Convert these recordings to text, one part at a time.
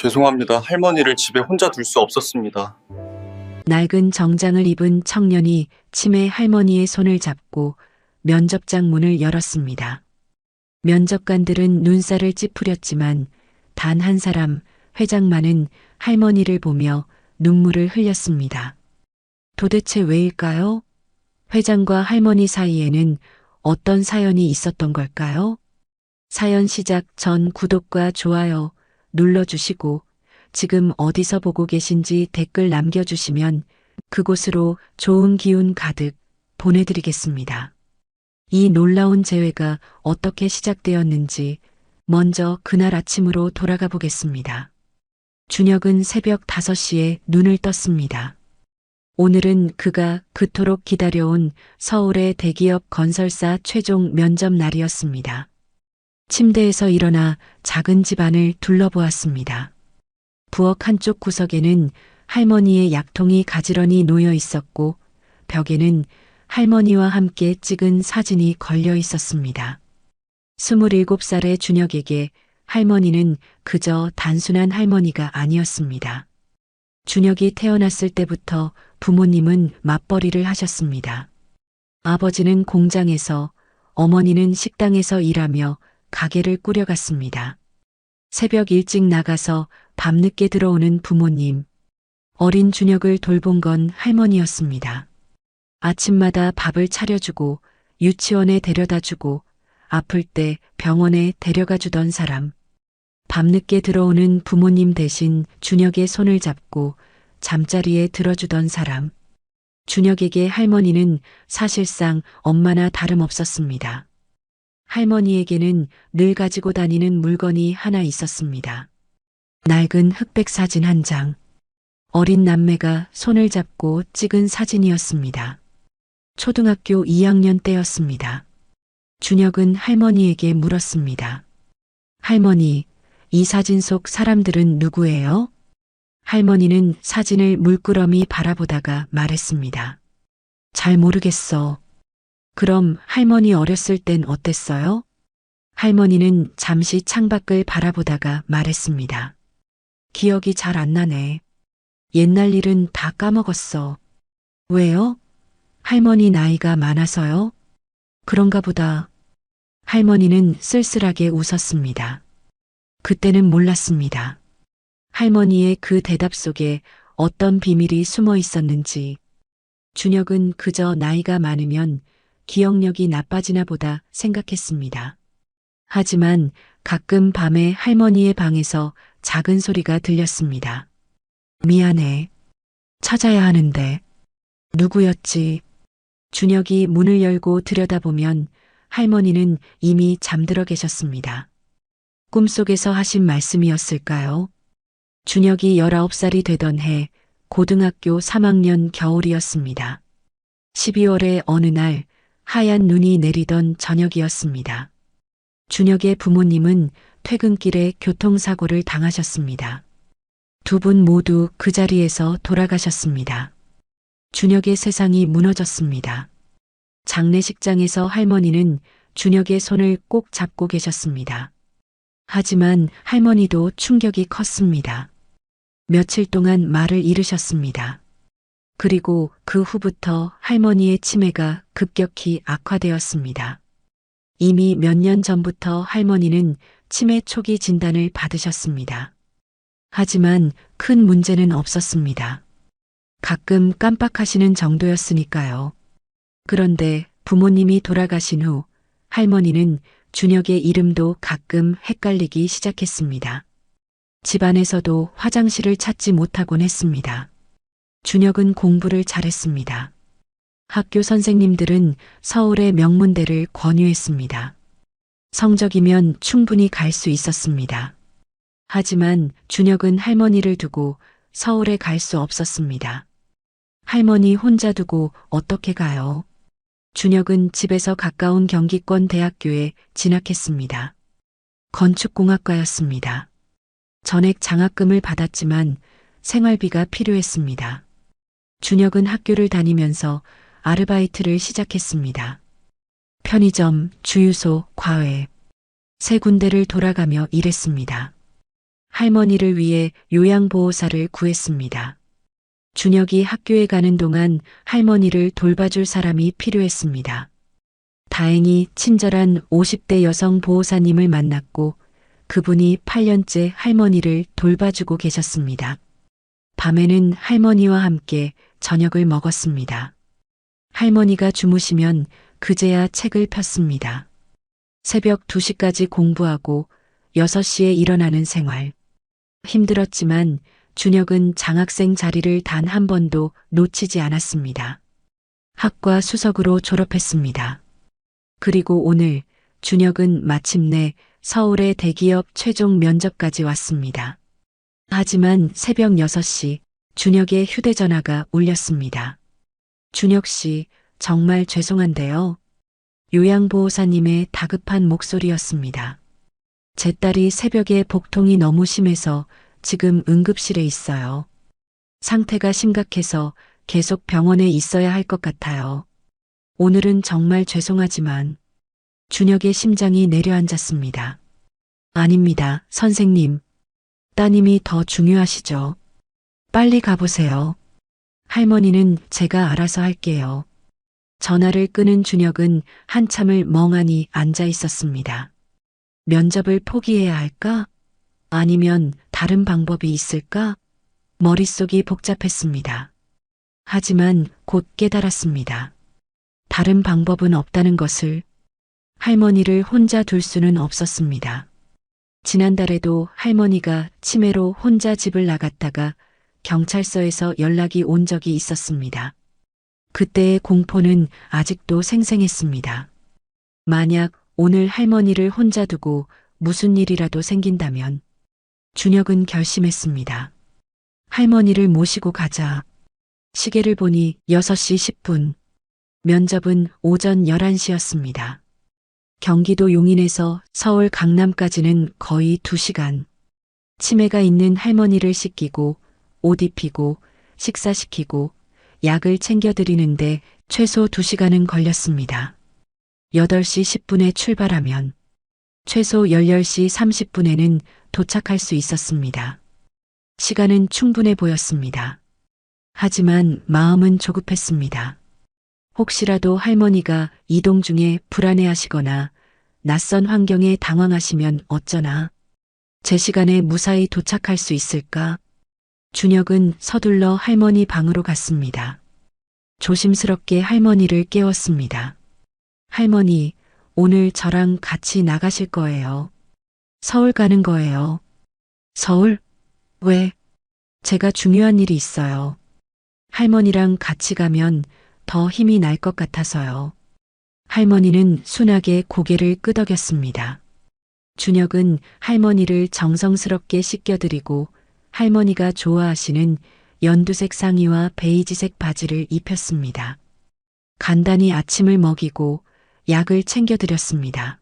죄송합니다. 할머니를 집에 혼자 둘 수 없었습니다. 낡은 정장을 입은 청년이 치매 할머니의 손을 잡고 면접장 문을 열었습니다. 면접관들은 눈살을 찌푸렸지만 단 한 사람, 회장만은 할머니를 보며 눈물을 흘렸습니다. 도대체 왜일까요? 회장과 할머니 사이에는 어떤 사연이 있었던 걸까요? 사연 시작 전 구독과 좋아요 눌러주시고 지금 어디서 보고 계신지 댓글 남겨주시면 그곳으로 좋은 기운 가득 보내드리겠습니다. 이 놀라운 재회가 어떻게 시작되었는지 먼저 그날 아침으로 돌아가 보겠습니다. 준혁은 새벽 5시에 눈을 떴습니다. 오늘은 그가 그토록 기다려온 서울의 대기업 건설사 최종 면접 날이었습니다. 침대에서 일어나 작은 집안을 둘러보았습니다. 부엌 한쪽 구석에는 할머니의 약통이 가지런히 놓여 있었고 벽에는 할머니와 함께 찍은 사진이 걸려 있었습니다. 27살의 준혁에게 할머니는 그저 단순한 할머니가 아니었습니다. 준혁이 태어났을 때부터 부모님은 맞벌이를 하셨습니다. 아버지는 공장에서, 어머니는 식당에서 일하며 가게를 꾸려갔습니다. 새벽 일찍 나가서 밤늦게 들어오는 부모님. 어린 준혁을 돌본 건 할머니였습니다. 아침마다 밥을 차려주고 유치원에 데려다주고 아플 때 병원에 데려가 주던 사람. 밤늦게 들어오는 부모님 대신 준혁의 손을 잡고 잠자리에 들어주던 사람. 준혁에게 할머니는 사실상 엄마나 다름없었습니다. 할머니에게는 늘 가지고 다니는 물건이 하나 있었습니다. 낡은 흑백 사진 한 장. 어린 남매가 손을 잡고 찍은 사진이었습니다. 초등학교 2학년 때였습니다. 준혁은 할머니에게 물었습니다. 할머니, 이 사진 속 사람들은 누구예요? 할머니는 사진을 물끄러미 바라보다가 말했습니다. 잘 모르겠어. 그럼 할머니 어렸을 땐 어땠어요? 할머니는 잠시 창밖을 바라보다가 말했습니다. 기억이 잘 안 나네. 옛날 일은 다 까먹었어. 왜요? 할머니 나이가 많아서요? 그런가 보다. 할머니는 쓸쓸하게 웃었습니다. 그때는 몰랐습니다. 할머니의 그 대답 속에 어떤 비밀이 숨어 있었는지. 준혁은 그저 나이가 많으면 기억력이 나빠지나 보다 생각했습니다. 하지만 가끔 밤에 할머니의 방에서 작은 소리가 들렸습니다. 미안해. 찾아야 하는데. 누구였지? 준혁이 문을 열고 들여다보면 할머니는 이미 잠들어 계셨습니다. 꿈속에서 하신 말씀이었을까요? 준혁이 19살이 되던 해 고등학교 3학년 겨울이었습니다. 12월의 어느 날 하얀 눈이 내리던 저녁이었습니다. 준혁의 부모님은 퇴근길에 교통사고를 당하셨습니다. 두 분 모두 그 자리에서 돌아가셨습니다. 준혁의 세상이 무너졌습니다. 장례식장에서 할머니는 준혁의 손을 꼭 잡고 계셨습니다. 하지만 할머니도 충격이 컸습니다. 며칠 동안 말을 잃으셨습니다. 그리고 그 후부터 할머니의 치매가 급격히 악화되었습니다. 이미 몇 년 전부터 할머니는 치매 초기 진단을 받으셨습니다. 하지만 큰 문제는 없었습니다. 가끔 깜빡하시는 정도였으니까요. 그런데 부모님이 돌아가신 후 할머니는 준혁의 이름도 가끔 헷갈리기 시작했습니다. 집안에서도 화장실을 찾지 못하곤 했습니다. 준혁은 공부를 잘했습니다. 학교 선생님들은 서울의 명문대를 권유했습니다. 성적이면 충분히 갈 수 있었습니다. 하지만 준혁은 할머니를 두고 서울에 갈 수 없었습니다. 할머니 혼자 두고 어떻게 가요? 준혁은 집에서 가까운 경기권 대학교에 진학했습니다. 건축공학과였습니다. 전액 장학금을 받았지만 생활비가 필요했습니다. 준혁은 학교를 다니면서 아르바이트를 시작했습니다. 편의점, 주유소, 과외, 세 군데를 돌아가며 일했습니다. 할머니를 위해 요양보호사를 구했습니다. 준혁이 학교에 가는 동안 할머니를 돌봐줄 사람이 필요했습니다. 다행히 친절한 50대 여성 보호사님을 만났고 그분이 8년째 할머니를 돌봐주고 계셨습니다. 밤에는 할머니와 함께 저녁을 먹었습니다. 할머니가 주무시면 그제야 책을 폈습니다. 새벽 2시까지 공부하고 6시에 일어나는 생활. 힘들었지만 준혁은 장학생 자리를 단 한 번도 놓치지 않았습니다. 학과 수석으로 졸업했습니다. 그리고 오늘 준혁은 마침내 서울의 대기업 최종 면접까지 왔습니다. 하지만 새벽 6시 준혁의 휴대전화가 울렸습니다. 준혁 씨, 정말 죄송한데요. 요양보호사님의 다급한 목소리였습니다. 제 딸이 새벽에 복통이 너무 심해서 지금 응급실에 있어요. 상태가 심각해서 계속 병원에 있어야 할 것 같아요. 오늘은 정말 죄송하지만 준혁의 심장이 내려앉았습니다. 아닙니다, 선생님. 따님이 더 중요하시죠. 빨리 가보세요. 할머니는 제가 알아서 할게요. 전화를 끊은 준혁은 한참을 멍하니 앉아 있었습니다. 면접을 포기해야 할까? 아니면 다른 방법이 있을까? 머릿속이 복잡했습니다. 하지만 곧 깨달았습니다. 다른 방법은 없다는 것을. 할머니를 혼자 둘 수는 없었습니다. 지난달에도 할머니가 치매로 혼자 집을 나갔다가 경찰서에서 연락이 온 적이 있었습니다. 그때의 공포는 아직도 생생했습니다. 만약 오늘 할머니를 혼자 두고 무슨 일이라도 생긴다면 준혁은 결심했습니다. 할머니를 모시고 가자. 시계를 보니 6시 10분. 면접은 오전 11시였습니다. 경기도 용인에서 서울 강남까지는 거의 2시간. 치매가 있는 할머니를 씻기고 옷 입히고 식사시키고 약을 챙겨드리는데 최소 2시간은 걸렸습니다. 8시 10분에 출발하면 최소 10시 30분에는 도착할 수 있었습니다. 시간은 충분해 보였습니다. 하지만 마음은 조급했습니다. 혹시라도 할머니가 이동 중에 불안해하시거나 낯선 환경에 당황하시면 어쩌나. 제 시간에 무사히 도착할 수 있을까? 준혁은 서둘러 할머니 방으로 갔습니다. 조심스럽게 할머니를 깨웠습니다. 할머니, 오늘 저랑 같이 나가실 거예요. 서울 가는 거예요. 서울? 왜? 제가 중요한 일이 있어요. 할머니랑 같이 가면 더 힘이 날 것 같아서요. 할머니는 순하게 고개를 끄덕였습니다. 준혁은 할머니를 정성스럽게 씻겨드리고 할머니가 좋아하시는 연두색 상의와 베이지색 바지를 입혔습니다. 간단히 아침을 먹이고 약을 챙겨드렸습니다.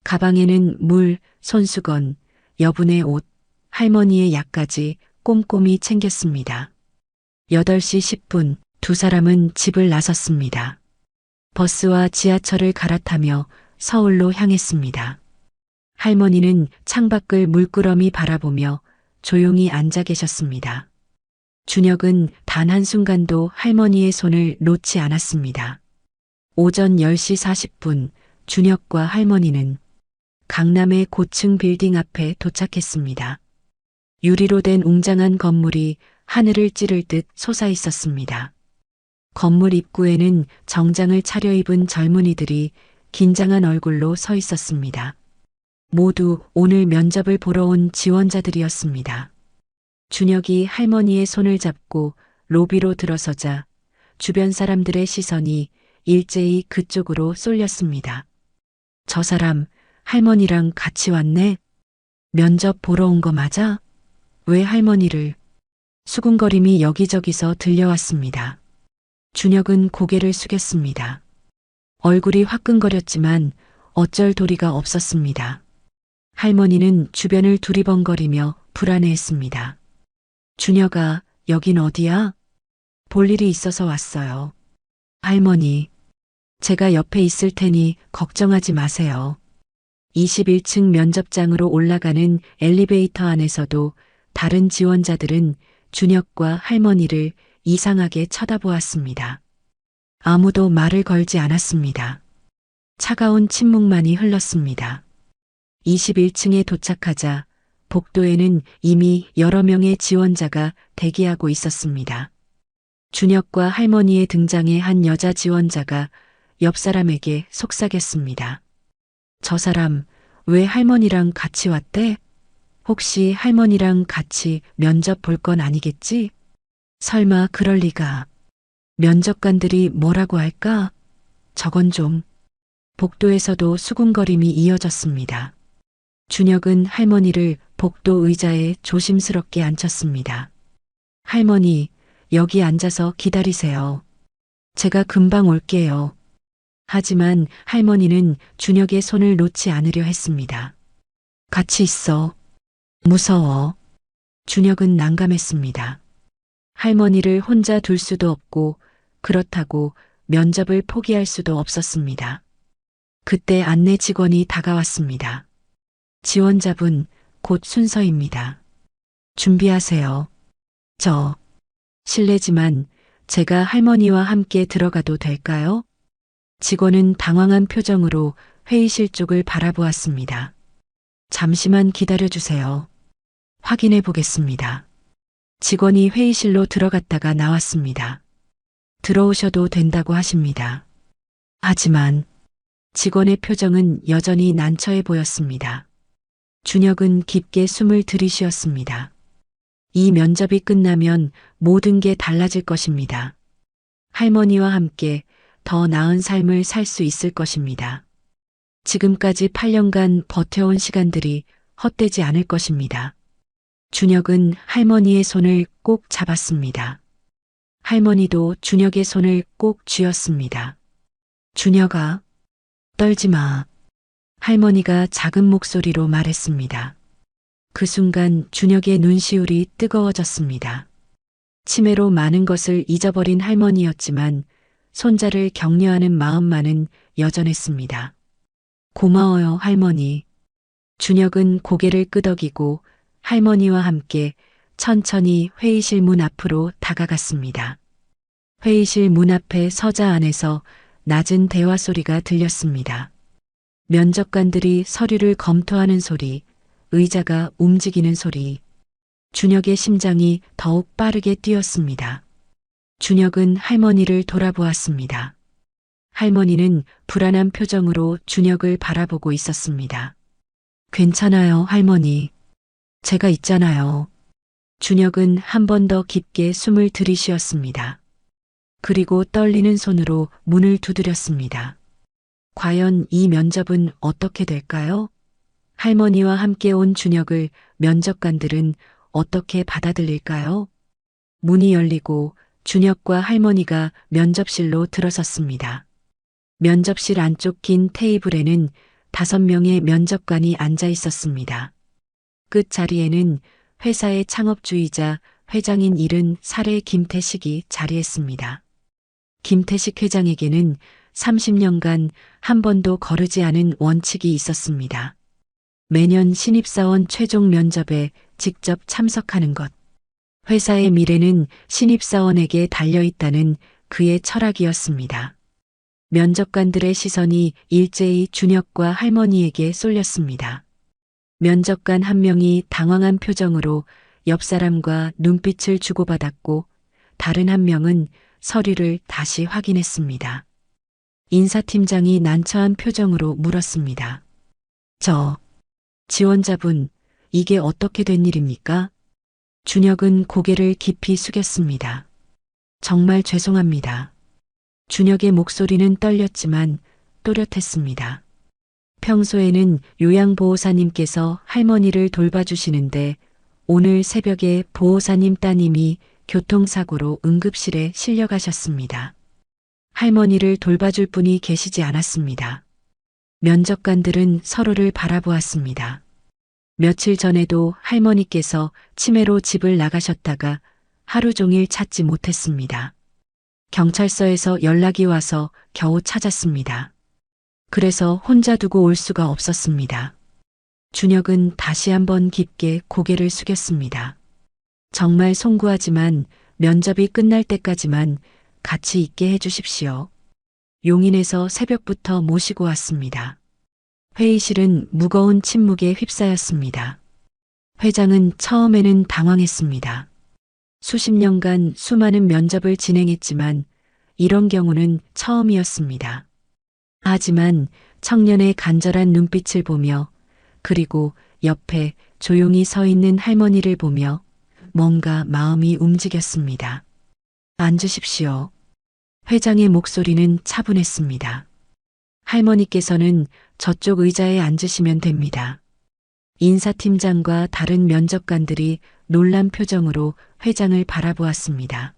가방에는 물, 손수건, 여분의 옷, 할머니의 약까지 꼼꼼히 챙겼습니다. 8시 10분 두 사람은 집을 나섰습니다. 버스와 지하철을 갈아타며 서울로 향했습니다. 할머니는 창밖을 물끄러미 바라보며 조용히 앉아 계셨습니다. 준혁은 단 한순간도 할머니의 손을 놓지 않았습니다. 오전 10시 40분 준혁과 할머니는 강남의 고층 빌딩 앞에 도착했습니다. 유리로 된 웅장한 건물이 하늘을 찌를 듯 솟아 있었습니다. 건물 입구에는 정장을 차려입은 젊은이들이 긴장한 얼굴로 서 있었습니다. 모두 오늘 면접을 보러 온 지원자들이었습니다. 준혁이 할머니의 손을 잡고 로비로 들어서자 주변 사람들의 시선이 일제히 그쪽으로 쏠렸습니다. 저 사람 할머니랑 같이 왔네? 면접 보러 온 거 맞아? 왜 할머니를? 수군거림이 여기저기서 들려왔습니다. 준혁은 고개를 숙였습니다. 얼굴이 화끈거렸지만 어쩔 도리가 없었습니다. 할머니는 주변을 두리번거리며 불안해했습니다. 준혁아, 여긴 어디야? 볼 일이 있어서 왔어요. 할머니, 제가 옆에 있을 테니 걱정하지 마세요. 21층 면접장으로 올라가는 엘리베이터 안에서도 다른 지원자들은 준혁과 할머니를 이상하게 쳐다보았습니다. 아무도 말을 걸지 않았습니다. 차가운 침묵만이 흘렀습니다. 21층에 도착하자 복도에는 이미 여러 명의 지원자가 대기하고 있었습니다. 준혁과 할머니의 등장에 한 여자 지원자가 옆 사람에게 속삭였습니다. 저 사람 왜 할머니랑 같이 왔대? 혹시 할머니랑 같이 면접 볼 건 아니겠지? 설마 그럴 리가. 면접관들이 뭐라고 할까? 저건 좀. 복도에서도 수군거림이 이어졌습니다. 준혁은 할머니를 복도 의자에 조심스럽게 앉혔습니다. 할머니, 여기 앉아서 기다리세요. 제가 금방 올게요. 하지만 할머니는 준혁의 손을 놓지 않으려 했습니다. 같이 있어. 무서워. 준혁은 난감했습니다. 할머니를 혼자 둘 수도 없고 그렇다고 면접을 포기할 수도 없었습니다. 그때 안내 직원이 다가왔습니다. 지원자분, 곧 순서입니다. 준비하세요. 실례지만 제가 할머니와 함께 들어가도 될까요? 직원은 당황한 표정으로 회의실 쪽을 바라보았습니다. 잠시만 기다려주세요. 확인해 보겠습니다. 직원이 회의실로 들어갔다가 나왔습니다. 들어오셔도 된다고 하십니다. 하지만 직원의 표정은 여전히 난처해 보였습니다. 준혁은 깊게 숨을 들이쉬었습니다. 이 면접이 끝나면 모든 게 달라질 것입니다. 할머니와 함께 더 나은 삶을 살 수 있을 것입니다. 지금까지 8년간 버텨온 시간들이 헛되지 않을 것입니다. 준혁은 할머니의 손을 꼭 잡았습니다. 할머니도 준혁의 손을 꼭 쥐었습니다. 준혁아, 떨지 마. 할머니가 작은 목소리로 말했습니다. 그 순간 준혁의 눈시울이 뜨거워졌습니다. 치매로 많은 것을 잊어버린 할머니였지만 손자를 격려하는 마음만은 여전했습니다. 고마워요, 할머니. 준혁은 고개를 끄덕이고 할머니와 함께 천천히 회의실 문 앞으로 다가갔습니다. 회의실 문 앞에 서자 안에서 낮은 대화 소리가 들렸습니다. 면접관들이 서류를 검토하는 소리, 의자가 움직이는 소리. 준혁의 심장이 더욱 빠르게 뛰었습니다. 준혁은 할머니를 돌아보았습니다. 할머니는 불안한 표정으로 준혁을 바라보고 있었습니다. 괜찮아요, 할머니. 제가 있잖아요. 준혁은 한 번 더 깊게 숨을 들이쉬었습니다. 그리고 떨리는 손으로 문을 두드렸습니다. 과연 이 면접은 어떻게 될까요? 할머니와 함께 온 준혁을 면접관들은 어떻게 받아들일까요? 문이 열리고 준혁과 할머니가 면접실로 들어섰습니다. 면접실 안쪽 긴 테이블에는 5명의 면접관이 앉아 있었습니다. 끝 자리에는 회사의 창업주의자 회장인 일은 사례 김태식이 자리했습니다. 김태식 회장에게는 30년간 한 번도 거르지 않은 원칙이 있었습니다. 매년 신입사원 최종 면접에 직접 참석하는 것. 회사의 미래는 신입사원에게 달려있다는 그의 철학이었습니다. 면접관들의 시선이 일제히 준혁과 할머니에게 쏠렸습니다. 면접관 한 명이 당황한 표정으로 옆 사람과 눈빛을 주고받았고 다른 한 명은 서류를 다시 확인했습니다. 인사팀장이 난처한 표정으로 물었습니다. 지원자분, 이게 어떻게 된 일입니까? 준혁은 고개를 깊이 숙였습니다. 정말 죄송합니다. 준혁의 목소리는 떨렸지만 또렷했습니다. 평소에는 요양보호사님께서 할머니를 돌봐주시는데 오늘 새벽에 보호사님 따님이 교통사고로 응급실에 실려가셨습니다. 할머니를 돌봐줄 분이 계시지 않았습니다. 면접관들은 서로를 바라보았습니다. 며칠 전에도 할머니께서 치매로 집을 나가셨다가 하루 종일 찾지 못했습니다. 경찰서에서 연락이 와서 겨우 찾았습니다. 그래서 혼자 두고 올 수가 없었습니다. 준혁은 다시 한번 깊게 고개를 숙였습니다. 정말 송구하지만 면접이 끝날 때까지만 같이 있게 해주십시오. 용인에서 새벽부터 모시고 왔습니다. 회의실은 무거운 침묵에 휩싸였습니다. 회장은 처음에는 당황했습니다. 수십 년간 수많은 면접을 진행했지만 이런 경우는 처음이었습니다. 하지만 청년의 간절한 눈빛을 보며 그리고 옆에 조용히 서 있는 할머니를 보며 뭔가 마음이 움직였습니다. 앉으십시오. 회장의 목소리는 차분했습니다. 할머니께서는 저쪽 의자에 앉으시면 됩니다. 인사팀장과 다른 면접관들이 놀란 표정으로 회장을 바라보았습니다.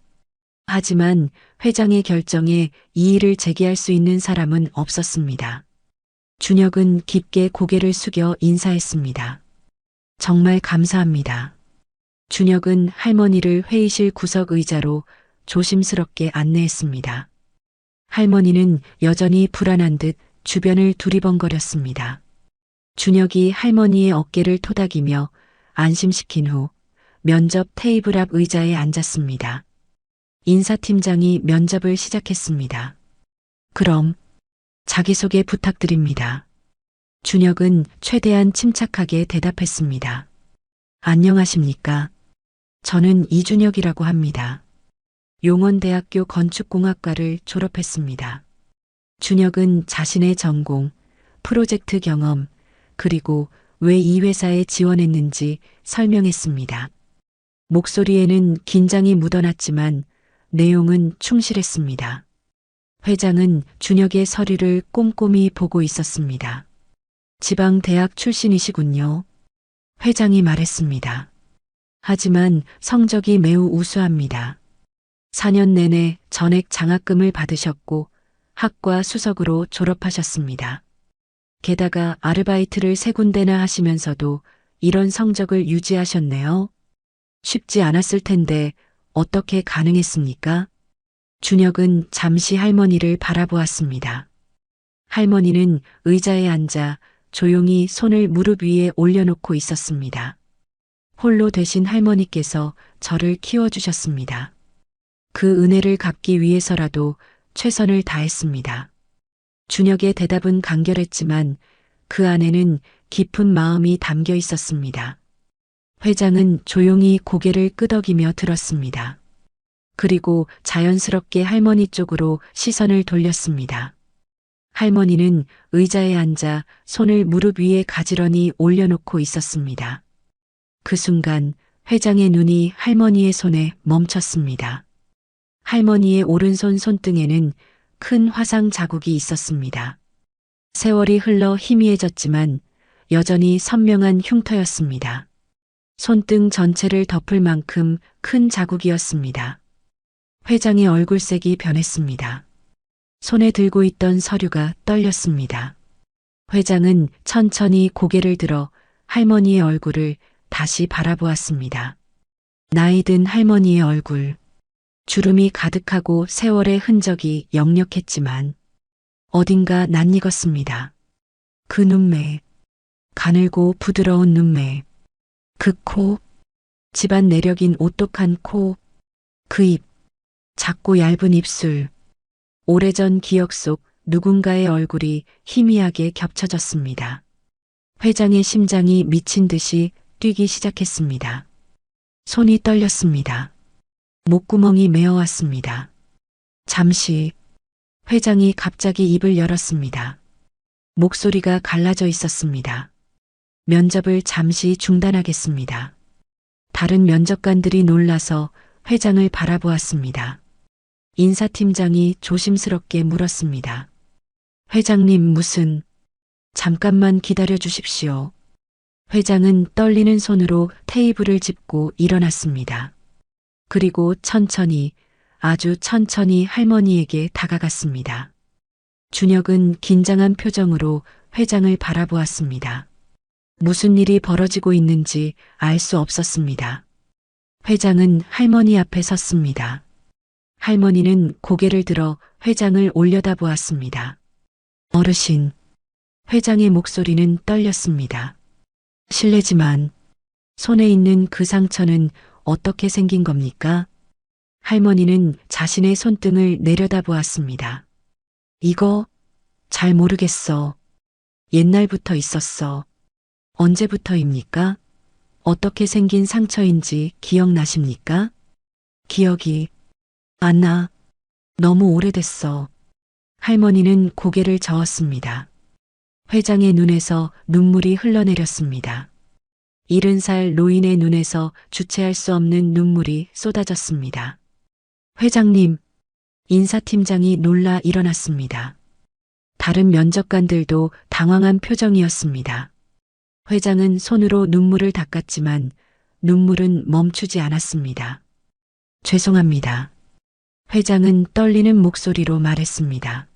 하지만 회장의 결정에 이의를 제기할 수 있는 사람은 없었습니다. 준혁은 깊게 고개를 숙여 인사했습니다. 정말 감사합니다. 준혁은 할머니를 회의실 구석 의자로 조심스럽게 안내했습니다. 할머니는 여전히 불안한 듯 주변을 두리번거렸습니다. 준혁이 할머니의 어깨를 토닥이며 안심시킨 후 면접 테이블 앞 의자에 앉았습니다. 인사팀장이 면접을 시작했습니다. 그럼 자기소개 부탁드립니다. 준혁은 최대한 침착하게 대답했습니다. 안녕하십니까? 저는 이준혁이라고 합니다. 용원대학교 건축공학과를 졸업했습니다. 준혁은 자신의 전공, 프로젝트 경험, 그리고 왜 이 회사에 지원했는지 설명했습니다. 목소리에는 긴장이 묻어났지만 내용은 충실했습니다. 회장은 준혁의 서류를 꼼꼼히 보고 있었습니다. 지방대학 출신이시군요. 회장이 말했습니다. 하지만 성적이 매우 우수합니다. 4년 내내 전액 장학금을 받으셨고 학과 수석으로 졸업하셨습니다. 게다가 아르바이트를 3군데나 하시면서도 이런 성적을 유지하셨네요. 쉽지 않았을 텐데 어떻게 가능했습니까? 준혁은 잠시 할머니를 바라보았습니다. 할머니는 의자에 앉아 조용히 손을 무릎 위에 올려놓고 있었습니다. 홀로 되신 할머니께서 저를 키워주셨습니다. 그 은혜를 갚기 위해서라도 최선을 다했습니다. 준혁의 대답은 간결했지만 그 안에는 깊은 마음이 담겨 있었습니다. 회장은 조용히 고개를 끄덕이며 들었습니다. 그리고 자연스럽게 할머니 쪽으로 시선을 돌렸습니다. 할머니는 의자에 앉아 손을 무릎 위에 가지런히 올려놓고 있었습니다. 그 순간 회장의 눈이 할머니의 손에 멈췄습니다. 할머니의 오른손 손등에는 큰 화상 자국이 있었습니다. 세월이 흘러 희미해졌지만 여전히 선명한 흉터였습니다. 손등 전체를 덮을 만큼 큰 자국이었습니다. 회장의 얼굴색이 변했습니다. 손에 들고 있던 서류가 떨렸습니다. 회장은 천천히 고개를 들어 할머니의 얼굴을 다시 바라보았습니다. 나이 든 할머니의 얼굴. 주름이 가득하고 세월의 흔적이 역력했지만 어딘가 낯익었습니다. 그 눈매, 가늘고 부드러운 눈매, 그 코, 집안 내력인 오똑한 코, 그 입, 작고 얇은 입술. 오래전 기억 속 누군가의 얼굴이 희미하게 겹쳐졌습니다. 회장의 심장이 미친 듯이 뛰기 시작했습니다. 손이 떨렸습니다. 목구멍이 메어왔습니다. 잠시 회장이 갑자기 입을 열었습니다. 목소리가 갈라져 있었습니다. 면접을 잠시 중단하겠습니다. 다른 면접관들이 놀라서 회장을 바라보았습니다. 인사팀장이 조심스럽게 물었습니다. 회장님 무슨... 잠깐만 기다려 주십시오. 회장은 떨리는 손으로 테이블을 짚고 일어났습니다. 그리고 천천히, 아주 천천히 할머니에게 다가갔습니다. 준혁은 긴장한 표정으로 회장을 바라보았습니다. 무슨 일이 벌어지고 있는지 알 수 없었습니다. 회장은 할머니 앞에 섰습니다. 할머니는 고개를 들어 회장을 올려다보았습니다. 어르신, 회장의 목소리는 떨렸습니다. 실례지만 손에 있는 그 상처는 어떻게 생긴 겁니까? 할머니는 자신의 손등을 내려다보았습니다. 이거 잘 모르겠어. 옛날부터 있었어. 언제부터입니까? 어떻게 생긴 상처인지 기억나십니까? 기억이 안 나. 너무 오래됐어. 할머니는 고개를 저었습니다. 회장의 눈에서 눈물이 흘러내렸습니다. 70살 노인의 눈에서 주체할 수 없는 눈물이 쏟아졌습니다. 회장님, 인사팀장이 놀라 일어났습니다. 다른 면접관들도 당황한 표정이었습니다. 회장은 손으로 눈물을 닦았지만 눈물은 멈추지 않았습니다. 죄송합니다. 회장은 떨리는 목소리로 말했습니다.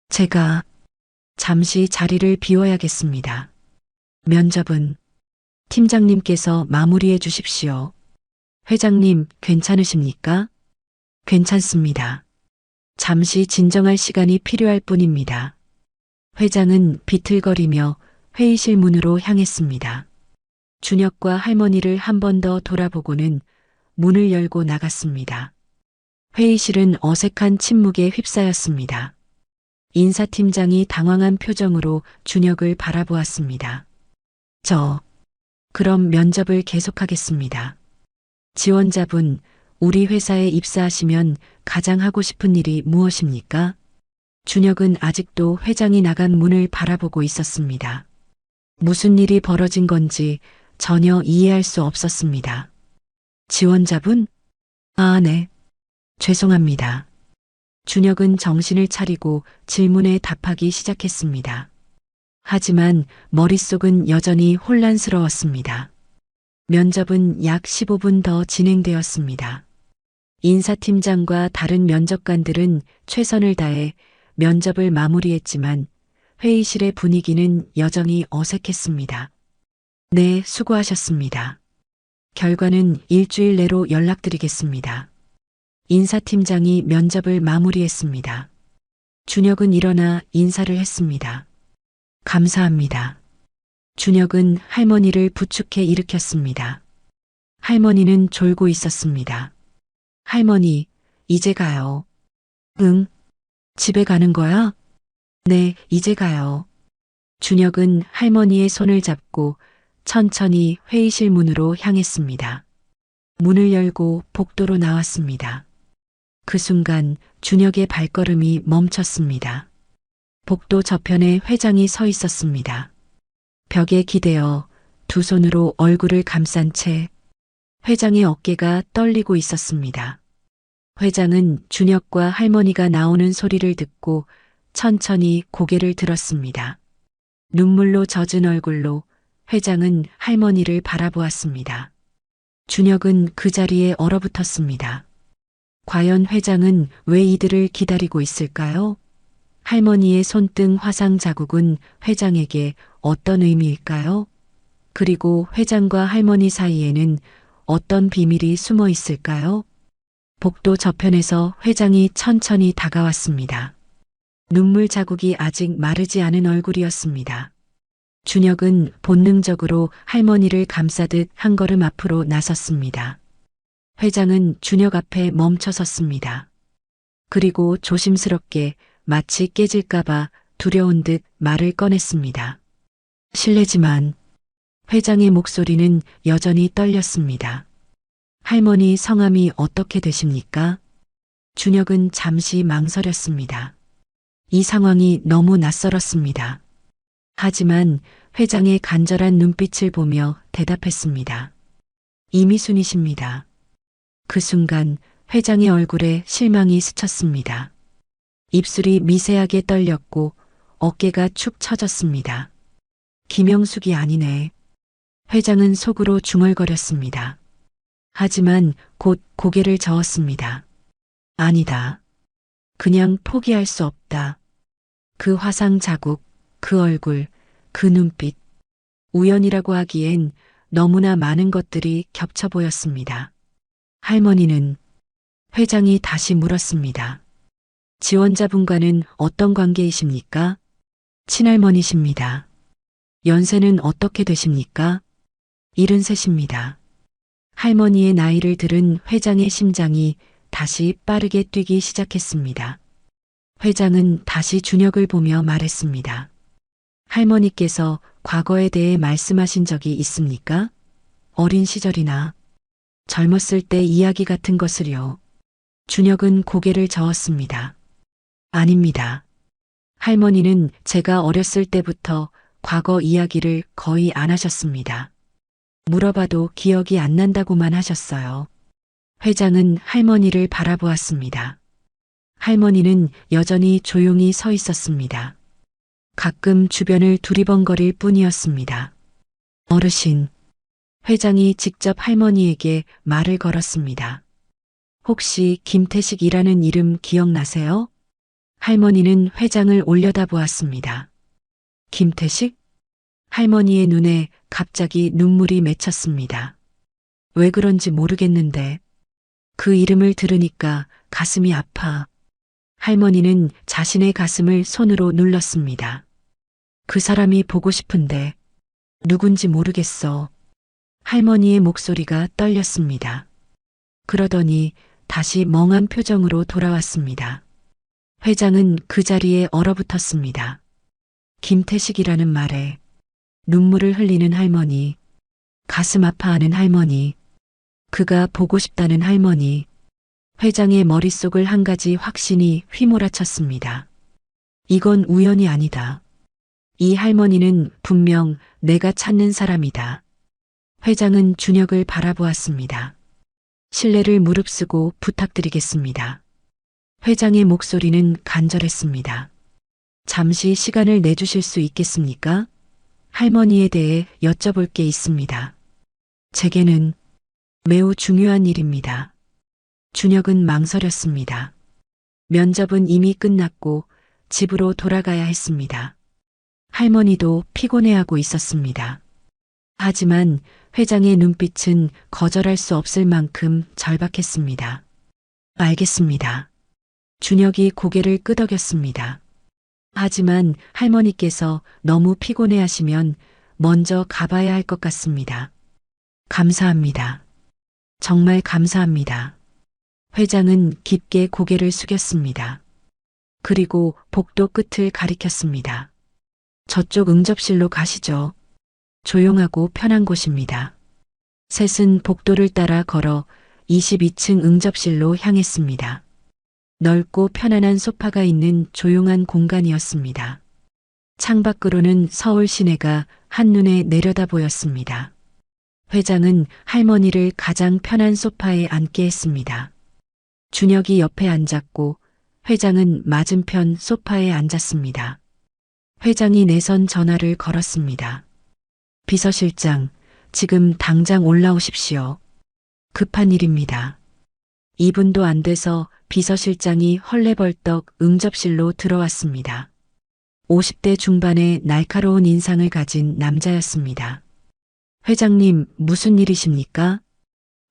제가 잠시 자리를 비워야겠습니다. 면접은 팀장님께서 마무리해 주십시오. 회장님, 괜찮으십니까? 괜찮습니다. 잠시 진정할 시간이 필요할 뿐입니다. 회장은 비틀거리며 회의실 문으로 향했습니다. 준혁과 할머니를 한 번 더 돌아보고는 문을 열고 나갔습니다. 회의실은 어색한 침묵에 휩싸였습니다. 인사팀장이 당황한 표정으로 준혁을 바라보았습니다. 그럼 면접을 계속하겠습니다. 지원자분, 우리 회사에 입사하시면 가장 하고 싶은 일이 무엇입니까? 준혁은 아직도 회장이 나간 문을 바라보고 있었습니다. 무슨 일이 벌어진 건지 전혀 이해할 수 없었습니다. 지원자분? 아, 네. 죄송합니다. 준혁은 정신을 차리고 질문에 답하기 시작했습니다. 하지만 머릿속은 여전히 혼란스러웠습니다. 면접은 약 15분 더 진행되었습니다. 인사팀장과 다른 면접관들은 최선을 다해 면접을 마무리했지만 회의실의 분위기는 여전히 어색했습니다. 네, 수고하셨습니다. 결과는 일주일 내로 연락드리겠습니다. 인사팀장이 면접을 마무리했습니다. 준혁은 일어나 인사를 했습니다. 감사합니다. 준혁은 할머니를 부축해 일으켰습니다. 할머니는 졸고 있었습니다. 할머니, 이제 가요. 응? 집에 가는 거야? 네, 이제 가요. 준혁은 할머니의 손을 잡고 천천히 회의실 문으로 향했습니다. 문을 열고 복도로 나왔습니다. 그 순간 준혁의 발걸음이 멈췄습니다. 복도 저편에 회장이 서 있었습니다. 벽에 기대어 두 손으로 얼굴을 감싼 채 회장의 어깨가 떨리고 있었습니다. 회장은 준혁과 할머니가 나오는 소리를 듣고 천천히 고개를 들었습니다. 눈물로 젖은 얼굴로 회장은 할머니를 바라보았습니다. 준혁은 그 자리에 얼어붙었습니다. 과연 회장은 왜 이들을 기다리고 있을까요? 할머니의 손등 화상 자국은 회장에게 어떤 의미일까요? 그리고 회장과 할머니 사이에는 어떤 비밀이 숨어 있을까요? 복도 저편에서 회장이 천천히 다가왔습니다. 눈물 자국이 아직 마르지 않은 얼굴이었습니다. 준혁은 본능적으로 할머니를 감싸듯 한 걸음 앞으로 나섰습니다. 회장은 준혁 앞에 멈춰 섰습니다. 그리고 조심스럽게 마치 깨질까봐 두려운 듯 말을 꺼냈습니다. 실례지만 회장의 목소리는 여전히 떨렸습니다. 할머니 성함이 어떻게 되십니까? 준혁은 잠시 망설였습니다. 이 상황이 너무 낯설었습니다. 하지만 회장의 간절한 눈빛을 보며 대답했습니다. 이미순이십니다. 그 순간 회장의 얼굴에 실망이 스쳤습니다. 입술이 미세하게 떨렸고 어깨가 축 처졌습니다. 김영숙이 아니네. 회장은 속으로 중얼거렸습니다. 하지만 곧 고개를 저었습니다. 아니다. 그냥 포기할 수 없다. 그 화상 자국, 그 얼굴, 그 눈빛. 우연이라고 하기엔 너무나 많은 것들이 겹쳐 보였습니다. 할머니는 회장이 다시 물었습니다. 지원자분과는 어떤 관계이십니까? 친할머니십니다. 연세는 어떻게 되십니까? 73입니다. 할머니의 나이를 들은 회장의 심장이 다시 빠르게 뛰기 시작했습니다. 회장은 다시 준혁을 보며 말했습니다. 할머니께서 과거에 대해 말씀하신 적이 있습니까? 어린 시절이나 젊었을 때 이야기 같은 것을요. 준혁은 고개를 저었습니다. 아닙니다. 할머니는 제가 어렸을 때부터 과거 이야기를 거의 안 하셨습니다. 물어봐도 기억이 안 난다고만 하셨어요. 회장은 할머니를 바라보았습니다. 할머니는 여전히 조용히 서 있었습니다. 가끔 주변을 두리번거릴 뿐이었습니다. 어르신. 회장이 직접 할머니에게 말을 걸었습니다. 혹시 김태식이라는 이름 기억나세요? 할머니는 회장을 올려다보았습니다. 김태식? 할머니의 눈에 갑자기 눈물이 맺혔습니다. 왜 그런지 모르겠는데 그 이름을 들으니까 가슴이 아파. 할머니는 자신의 가슴을 손으로 눌렀습니다. 그 사람이 보고 싶은데 누군지 모르겠어. 할머니의 목소리가 떨렸습니다. 그러더니 다시 멍한 표정으로 돌아왔습니다. 회장은 그 자리에 얼어붙었습니다. 김태식이라는 말에 눈물을 흘리는 할머니, 가슴 아파하는 할머니, 그가 보고 싶다는 할머니. 회장의 머릿속을 한 가지 확신이 휘몰아쳤습니다. 이건 우연이 아니다. 이 할머니는 분명 내가 찾는 사람이다. 회장은 준혁을 바라보았습니다. 신뢰를 무릅쓰고 부탁드리겠습니다. 회장의 목소리는 간절했습니다. 잠시 시간을 내주실 수 있겠습니까? 할머니에 대해 여쭤볼 게 있습니다. 제게는 매우 중요한 일입니다. 준혁은 망설였습니다. 면접은 이미 끝났고 집으로 돌아가야 했습니다. 할머니도 피곤해하고 있었습니다. 하지만 회장의 눈빛은 거절할 수 없을 만큼 절박했습니다. 알겠습니다. 준혁이 고개를 끄덕였습니다. 하지만 할머니께서 너무 피곤해하시면 먼저 가봐야 할 것 같습니다. 감사합니다. 정말 감사합니다. 회장은 깊게 고개를 숙였습니다. 그리고 복도 끝을 가리켰습니다. 저쪽 응접실로 가시죠. 조용하고 편한 곳입니다. 셋은 복도를 따라 걸어 22층 응접실로 향했습니다. 넓고 편안한 소파가 있는 조용한 공간이었습니다. 창밖으로는 서울 시내가 한눈에 내려다 보였습니다. 회장은 할머니를 가장 편한 소파에 앉게 했습니다. 준혁이 옆에 앉았고 회장은 맞은편 소파에 앉았습니다. 회장이 내선 전화를 걸었습니다. 비서실장, 지금 당장 올라오십시오. 급한 일입니다. 2분도 안 돼서 비서실장이 헐레벌떡 응접실로 들어왔습니다. 50대 중반의 날카로운 인상을 가진 남자였습니다. 회장님, 무슨 일이십니까?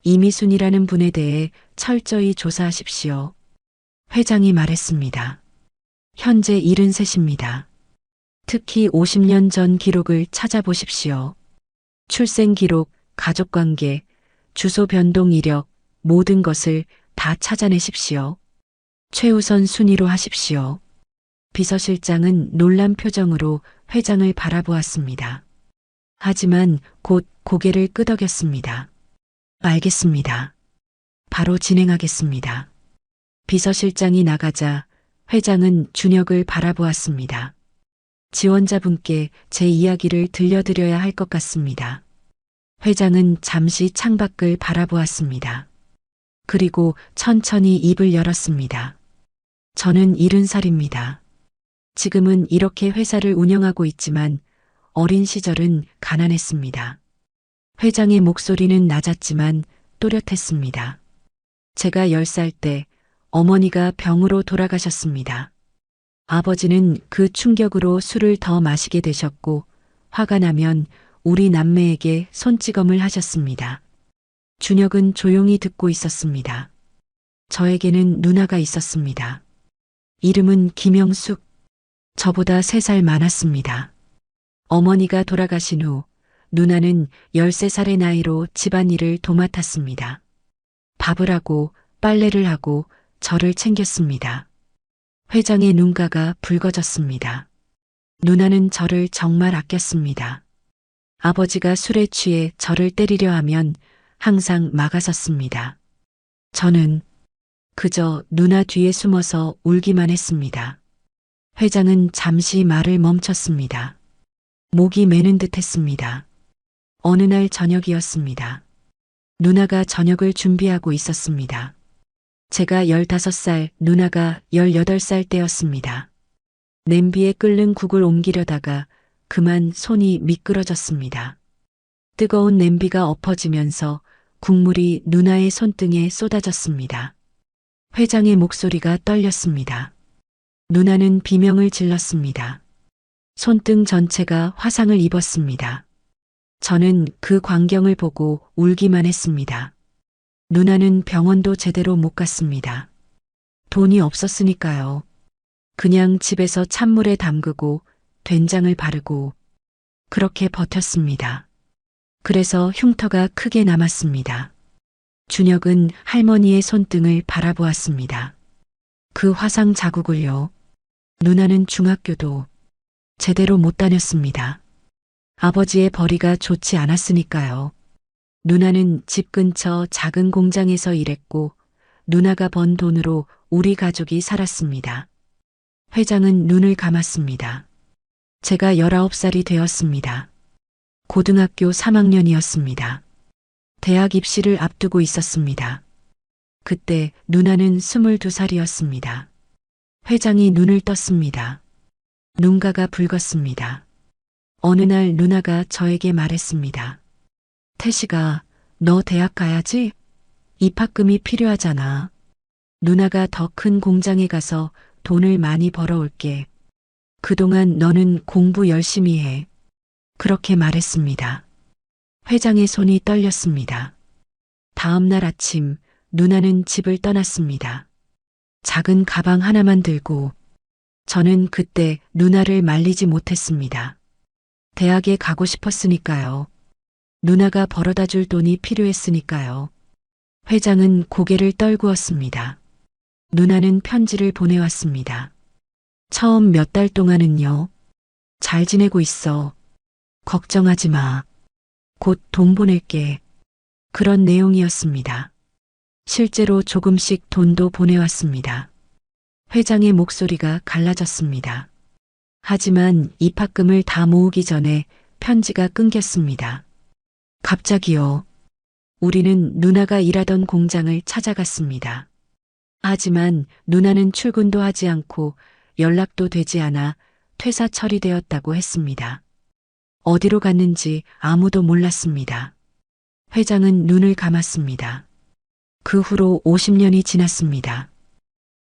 이미순이라는 분에 대해 철저히 조사하십시오. 회장이 말했습니다. 현재 73입니다. 특히 50년 전 기록을 찾아보십시오. 출생 기록, 가족관계, 주소 변동 이력, 모든 것을 다 찾아내십시오. 최우선 순위로 하십시오. 비서실장은 놀란 표정으로 회장을 바라보았습니다. 하지만 곧 고개를 끄덕였습니다. 알겠습니다. 바로 진행하겠습니다. 비서실장이 나가자 회장은 준혁을 바라보았습니다. 지원자분께 제 이야기를 들려드려야 할 것 같습니다. 회장은 잠시 창밖을 바라보았습니다. 그리고 천천히 입을 열었습니다. 저는 70살입니다. 지금은 이렇게 회사를 운영하고 있지만 어린 시절은 가난했습니다. 회장의 목소리는 낮았지만 또렷했습니다. 제가 10살 때 어머니가 병으로 돌아가셨습니다. 아버지는 그 충격으로 술을 더 마시게 되셨고 화가 나면 우리 남매에게 손찌검을 하셨습니다. 준혁은 조용히 듣고 있었습니다. 저에게는 누나가 있었습니다. 이름은 김영숙. 저보다 3살 많았습니다. 어머니가 돌아가신 후 누나는 13살의 나이로 집안일을 도맡았습니다. 밥을 하고 빨래를 하고 저를 챙겼습니다. 회장의 눈가가 붉어졌습니다. 누나는 저를 정말 아꼈습니다. 아버지가 술에 취해 저를 때리려 하면 항상 막아섰습니다. 저는 그저 누나 뒤에 숨어서 울기만 했습니다. 회장은 잠시 말을 멈췄습니다. 목이 메는 듯 했습니다. 어느 날 저녁이었습니다. 누나가 저녁을 준비하고 있었습니다. 제가 15살, 누나가 18살 때였습니다. 냄비에 끓는 국을 옮기려다가 그만 손이 미끄러졌습니다. 뜨거운 냄비가 엎어지면서 국물이 누나의 손등에 쏟아졌습니다. 회장의 목소리가 떨렸습니다. 누나는 비명을 질렀습니다. 손등 전체가 화상을 입었습니다. 저는 그 광경을 보고 울기만 했습니다. 누나는 병원도 제대로 못 갔습니다. 돈이 없었으니까요. 그냥 집에서 찬물에 담그고 된장을 바르고 그렇게 버텼습니다. 그래서 흉터가 크게 남았습니다. 준혁은 할머니의 손등을 바라보았습니다. 그 화상 자국을요. 누나는 중학교도 제대로 못 다녔습니다. 아버지의 벌이가 좋지 않았으니까요. 누나는 집 근처 작은 공장에서 일했고 누나가 번 돈으로 우리 가족이 살았습니다. 회장은 눈을 감았습니다. 제가 19살이 되었습니다. 고등학교 3학년이었습니다. 대학 입시를 앞두고 있었습니다. 그때 누나는 22살이었습니다. 회장이 눈을 떴습니다. 눈가가 붉었습니다. 어느 날 누나가 저에게 말했습니다. 태식아, 너 대학 가야지? 입학금이 필요하잖아. 누나가 더 큰 공장에 가서 돈을 많이 벌어올게. 그동안 너는 공부 열심히 해. 그렇게 말했습니다. 회장의 손이 떨렸습니다. 다음 날 아침 누나는 집을 떠났습니다. 작은 가방 하나만 들고 저는 그때 누나를 말리지 못했습니다. 대학에 가고 싶었으니까요. 누나가 벌어다 줄 돈이 필요했으니까요. 회장은 고개를 떨구었습니다. 누나는 편지를 보내왔습니다. 처음 몇 달 동안은요. 잘 지내고 있어. 걱정하지 마. 곧 돈 보낼게. 그런 내용이었습니다. 실제로 조금씩 돈도 보내왔습니다. 회장의 목소리가 갈라졌습니다. 하지만 입학금을 다 모으기 전에 편지가 끊겼습니다. 갑자기요. 우리는 누나가 일하던 공장을 찾아갔습니다. 하지만 누나는 출근도 하지 않고 연락도 되지 않아 퇴사 처리되었다고 했습니다. 어디로 갔는지 아무도 몰랐습니다. 회장은 눈을 감았습니다. 그 후로 50년이 지났습니다.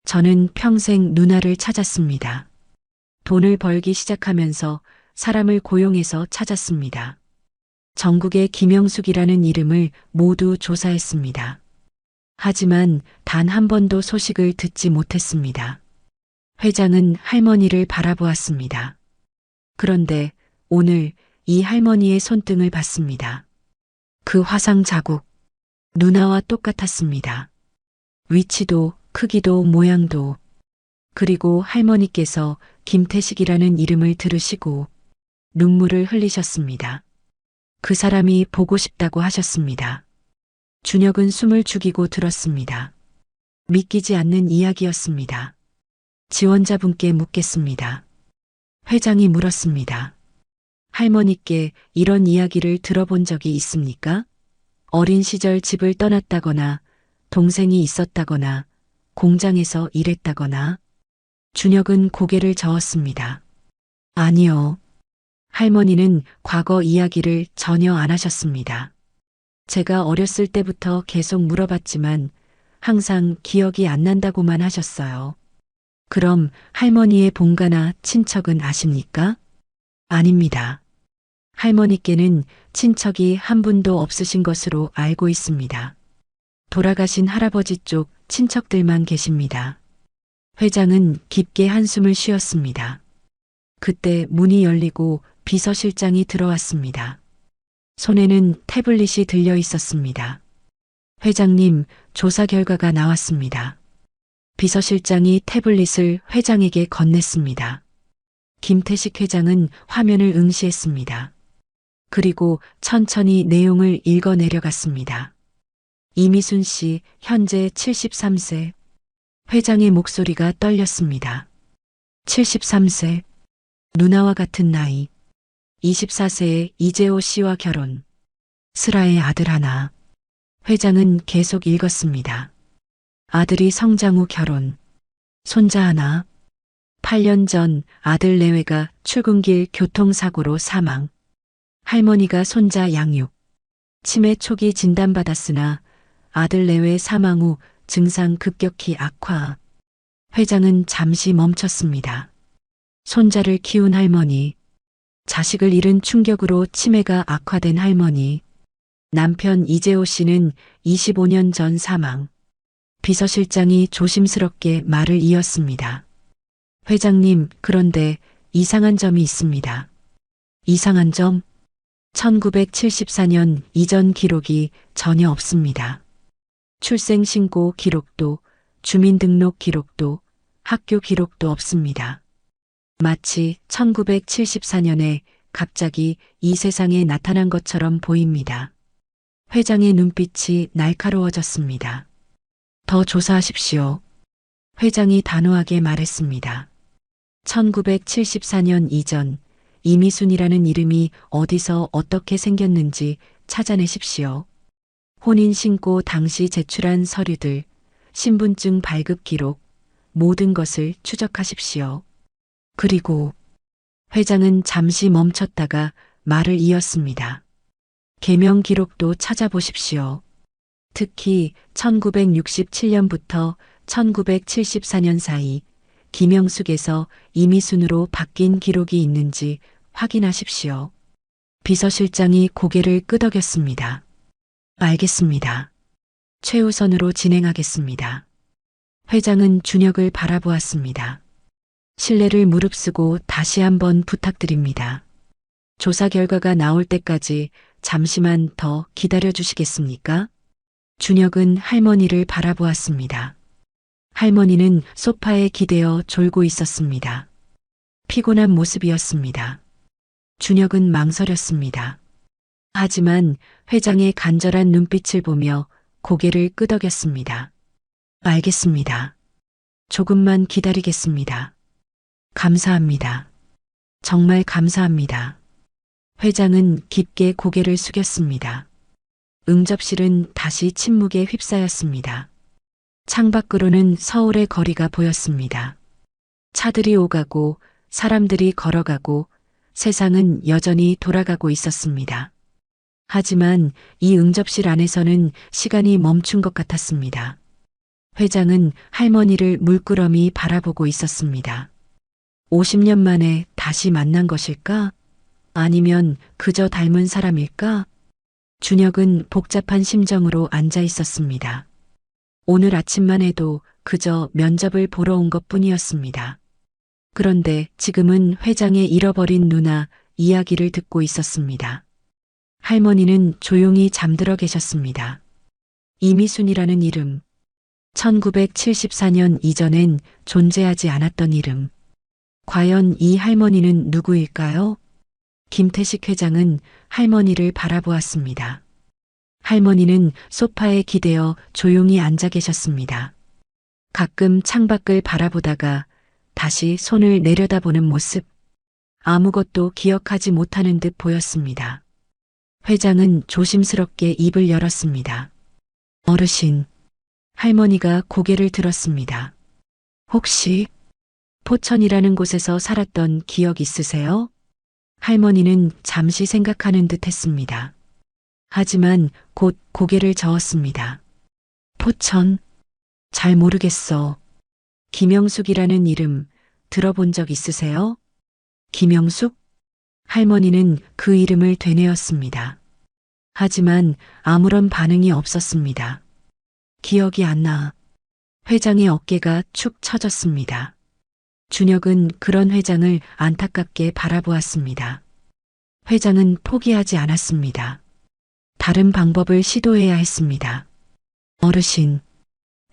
저는 평생 누나를 찾았습니다. 돈을 벌기 시작하면서 사람을 고용해서 찾았습니다. 전국의 김영숙이라는 이름을 모두 조사했습니다. 하지만 단 한 번도 소식을 듣지 못했습니다. 회장은 할머니를 바라보았습니다. 그런데 오늘 이 할머니의 손등을 봤습니다. 그 화상 자국, 누나와 똑같았습니다. 위치도 크기도 모양도. 그리고 할머니께서 김태식이라는 이름을 들으시고 눈물을 흘리셨습니다. 그 사람이 보고 싶다고 하셨습니다. 준혁은 숨을 죽이고 들었습니다. 믿기지 않는 이야기였습니다. 지원자분께 묻겠습니다. 회장이 물었습니다. 할머니께 이런 이야기를 들어본 적이 있습니까? 어린 시절 집을 떠났다거나 동생이 있었다거나 공장에서 일했다거나. 준혁은 고개를 저었습니다. 아니요. 할머니는 과거 이야기를 전혀 안 하셨습니다. 제가 어렸을 때부터 계속 물어봤지만 항상 기억이 안 난다고만 하셨어요. 그럼 할머니의 본가나 친척은 아십니까? 아닙니다. 할머니께는 친척이 한 분도 없으신 것으로 알고 있습니다. 돌아가신 할아버지 쪽 친척들만 계십니다. 회장은 깊게 한숨을 쉬었습니다. 그때 문이 열리고 비서실장이 들어왔습니다. 손에는 태블릿이 들려 있었습니다. 회장님, 조사 결과가 나왔습니다. 비서실장이 태블릿을 회장에게 건넸습니다. 김태식 회장은 화면을 응시했습니다. 그리고 천천히 내용을 읽어 내려갔습니다. 이미순 씨, 현재 73세. 회장의 목소리가 떨렸습니다. 73세. 누나와 같은 나이. 24세에 이재호 씨와 결혼. 슬아의 아들 하나. 회장은 계속 읽었습니다. 아들이 성장 후 결혼. 손자 하나. 8년 전 아들 내외가 출근길 교통사고로 사망. 할머니가 손자 양육. 치매 초기 진단받았으나 아들 내외 사망 후 증상 급격히 악화. 회장은 잠시 멈췄습니다. 손자를 키운 할머니. 자식을 잃은 충격으로 치매가 악화된 할머니. 남편 이재호 씨는 25년 전 사망. 비서실장이 조심스럽게 말을 이었습니다. 회장님, 그런데 이상한 점이 있습니다. 이상한 점? 1974년 이전 기록이 전혀 없습니다. 출생신고 기록도, 주민등록 기록도, 학교 기록도 없습니다. 마치 1974년에 갑자기 이 세상에 나타난 것처럼 보입니다. 회장의 눈빛이 날카로워졌습니다. 더 조사하십시오. 회장이 단호하게 말했습니다. 1974년 이전 이미순이라는 이름이 어디서 어떻게 생겼는지 찾아내십시오. 혼인신고 당시 제출한 서류들, 신분증 발급 기록, 모든 것을 추적하십시오. 그리고 회장은 잠시 멈췄다가 말을 이었습니다. 개명 기록도 찾아보십시오. 특히 1967년부터 1974년 사이 김영숙에서 이미순으로 바뀐 기록이 있는지 확인하십시오. 비서실장이 고개를 끄덕였습니다. 알겠습니다. 최우선으로 진행하겠습니다. 회장은 준혁을 바라보았습니다. 신뢰를 무릅쓰고 다시 한번 부탁드립니다. 조사 결과가 나올 때까지 잠시만 더 기다려 주시겠습니까? 준혁은 할머니를 바라보았습니다. 할머니는 소파에 기대어 졸고 있었습니다. 피곤한 모습이었습니다. 준혁은 망설였습니다. 하지만 회장의 간절한 눈빛을 보며 고개를 끄덕였습니다. 알겠습니다. 조금만 기다리겠습니다. 감사합니다. 정말 감사합니다. 회장은 깊게 고개를 숙였습니다. 응접실은 다시 침묵에 휩싸였습니다. 창밖으로는 서울의 거리가 보였습니다. 차들이 오가고 사람들이 걸어가고 세상은 여전히 돌아가고 있었습니다. 하지만 이 응접실 안에서는 시간이 멈춘 것 같았습니다. 회장은 할머니를 물끄러미 바라보고 있었습니다. 50년 만에 다시 만난 것일까? 아니면 그저 닮은 사람일까? 준혁은 복잡한 심정으로 앉아 있었습니다. 오늘 아침만 해도 그저 면접을 보러 온 것뿐이었습니다. 그런데 지금은 회장의 잃어버린 누나 이야기를 듣고 있었습니다. 할머니는 조용히 잠들어 계셨습니다. 이미순이라는 이름, 1974년 이전엔 존재하지 않았던 이름. 과연 이 할머니는 누구일까요? 김태식 회장은 할머니를 바라보았습니다. 할머니는 소파에 기대어 조용히 앉아 계셨습니다. 가끔 창밖을 바라보다가 다시 손을 내려다보는 모습. 아무것도 기억하지 못하는 듯 보였습니다. 회장은 조심스럽게 입을 열었습니다. 어르신. 할머니가 고개를 들었습니다. 혹시 포천이라는 곳에서 살았던 기억 있으세요? 할머니는 잠시 생각하는 듯 했습니다. 하지만 곧 고개를 저었습니다. 포천? 잘 모르겠어. 김영숙이라는 이름 들어본 적 있으세요? 김영숙? 할머니는 그 이름을 되뇌었습니다. 하지만 아무런 반응이 없었습니다. 기억이 안 나. 회장의 어깨가 축 처졌습니다. 준혁은 그런 회장을 안타깝게 바라보았습니다. 회장은 포기하지 않았습니다. 다른 방법을 시도해야 했습니다. 어르신,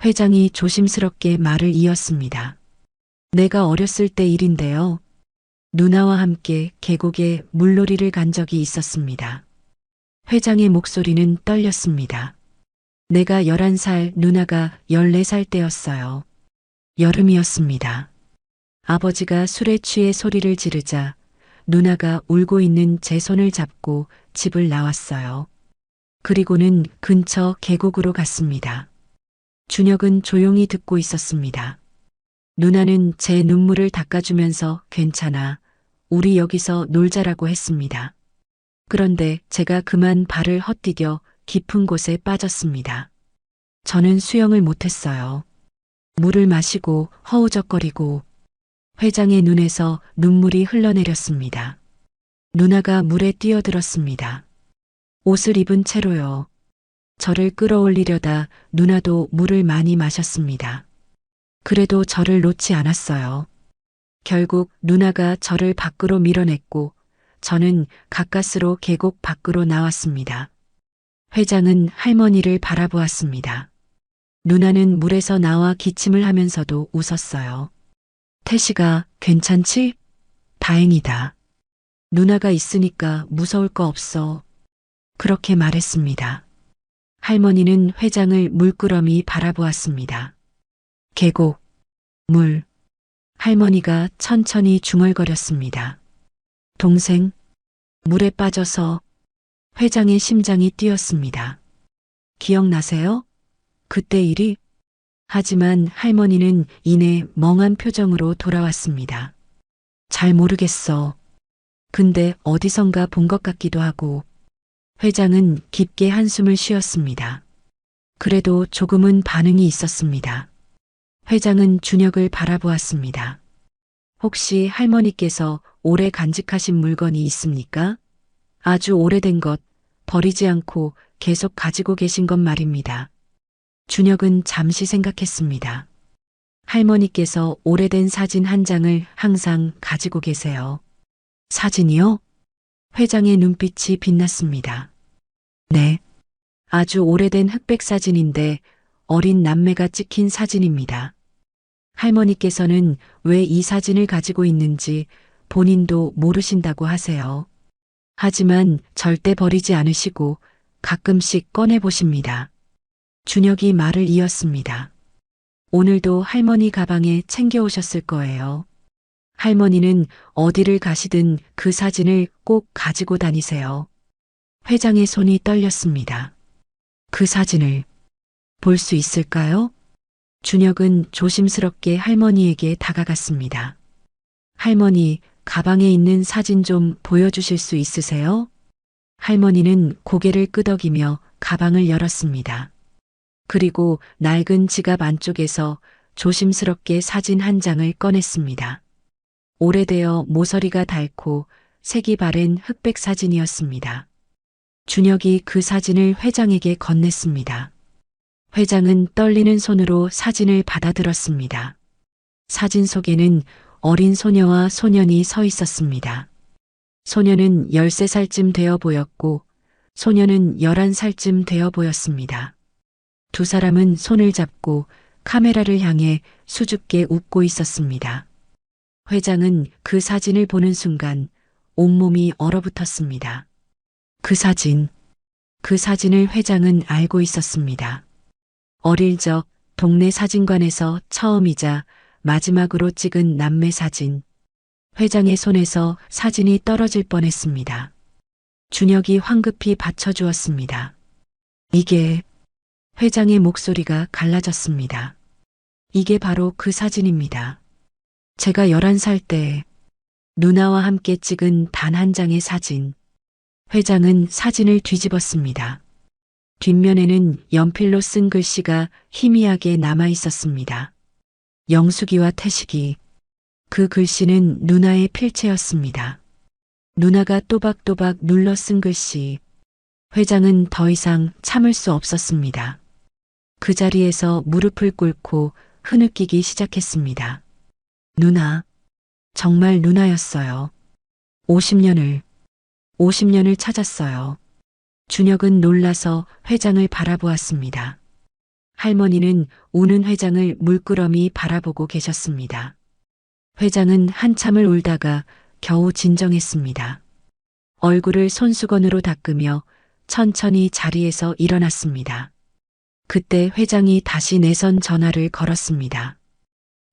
회장이 조심스럽게 말을 이었습니다. 내가 어렸을 때 일인데요. 누나와 함께 계곡에 물놀이를 간 적이 있었습니다. 회장의 목소리는 떨렸습니다. 내가 11살, 누나가 14살 때였어요. 여름이었습니다. 아버지가 술에 취해 소리를 지르자 누나가 울고 있는 제 손을 잡고 집을 나왔어요. 그리고는 근처 계곡으로 갔습니다. 준혁은 조용히 듣고 있었습니다. 누나는 제 눈물을 닦아주면서 괜찮아, 우리 여기서 놀자라고 했습니다. 그런데 제가 그만 발을 헛디뎌 깊은 곳에 빠졌습니다. 저는 수영을 못했어요. 물을 마시고 허우적거리고 회장의 눈에서 눈물이 흘러내렸습니다. 누나가 물에 뛰어들었습니다. 옷을 입은 채로요. 저를 끌어올리려다 누나도 물을 많이 마셨습니다. 그래도 저를 놓지 않았어요. 결국 누나가 저를 밖으로 밀어냈고 저는 가까스로 계곡 밖으로 나왔습니다. 회장은 할머니를 바라보았습니다. 누나는 물에서 나와 기침을 하면서도 웃었어요. 태식아, 괜찮지? 다행이다. 누나가 있으니까 무서울 거 없어. 그렇게 말했습니다. 할머니는 회장을 물끄러미 바라보았습니다. 계곡, 물. 할머니가 천천히 중얼거렸습니다. 동생, 물에 빠져서. 회장의 심장이 뛰었습니다. 기억나세요? 그때 일이? 하지만 할머니는 이내 멍한 표정으로 돌아왔습니다. 잘 모르겠어. 근데 어디선가 본 것 같기도 하고. 회장은 깊게 한숨을 쉬었습니다. 그래도 조금은 반응이 있었습니다. 회장은 준혁을 바라보았습니다. 혹시 할머니께서 오래 간직하신 물건이 있습니까? 아주 오래된 것, 버리지 않고 계속 가지고 계신 것 말입니다. 준혁은 잠시 생각했습니다. 할머니께서 오래된 사진 한 장을 항상 가지고 계세요. 사진이요? 회장의 눈빛이 빛났습니다. 네. 아주 오래된 흑백 사진인데 어린 남매가 찍힌 사진입니다. 할머니께서는 왜 이 사진을 가지고 있는지 본인도 모르신다고 하세요. 하지만 절대 버리지 않으시고 가끔씩 꺼내보십니다. 준혁이 말을 이었습니다. 오늘도 할머니 가방에 챙겨오셨을 거예요. 할머니는 어디를 가시든 그 사진을 꼭 가지고 다니세요. 회장의 손이 떨렸습니다. 그 사진을 볼 수 있을까요? 준혁은 조심스럽게 할머니에게 다가갔습니다. 할머니, 가방에 있는 사진 좀 보여주실 수 있으세요? 할머니는 고개를 끄덕이며 가방을 열었습니다. 그리고 낡은 지갑 안쪽에서 조심스럽게 사진 한 장을 꺼냈습니다. 오래되어 모서리가 닳고 색이 바랜 흑백 사진이었습니다. 준혁이 그 사진을 회장에게 건넸습니다. 회장은 떨리는 손으로 사진을 받아들었습니다. 사진 속에는 어린 소녀와 소년이 서 있었습니다. 소녀는 13살쯤 되어 보였고 소녀는 11살쯤 되어 보였습니다. 두 사람은 손을 잡고 카메라를 향해 수줍게 웃고 있었습니다. 회장은 그 사진을 보는 순간 온몸이 얼어붙었습니다. 그 사진을 회장은 알고 있었습니다. 어릴 적 동네 사진관에서 처음이자 마지막으로 찍은 남매 사진. 회장의 손에서 사진이 떨어질 뻔했습니다. 준혁이 황급히 받쳐주었습니다. 이게, 회장의 목소리가 갈라졌습니다. 이게 바로 그 사진입니다. 제가 11살 때 누나와 함께 찍은 단 한 장의 사진. 회장은 사진을 뒤집었습니다. 뒷면에는 연필로 쓴 글씨가 희미하게 남아 있었습니다. 영숙이와 태식이. 그 글씨는 누나의 필체였습니다. 누나가 또박또박 눌러 쓴 글씨. 회장은 더 이상 참을 수 없었습니다. 그 자리에서 무릎을 꿇고 흐느끼기 시작했습니다. 누나, 정말 누나였어요. 50년을 찾았어요. 준혁은 놀라서 회장을 바라보았습니다. 할머니는 우는 회장을 물끄러미 바라보고 계셨습니다. 회장은 한참을 울다가 겨우 진정했습니다. 얼굴을 손수건으로 닦으며 천천히 자리에서 일어났습니다. 그때 회장이 다시 내선 전화를 걸었습니다.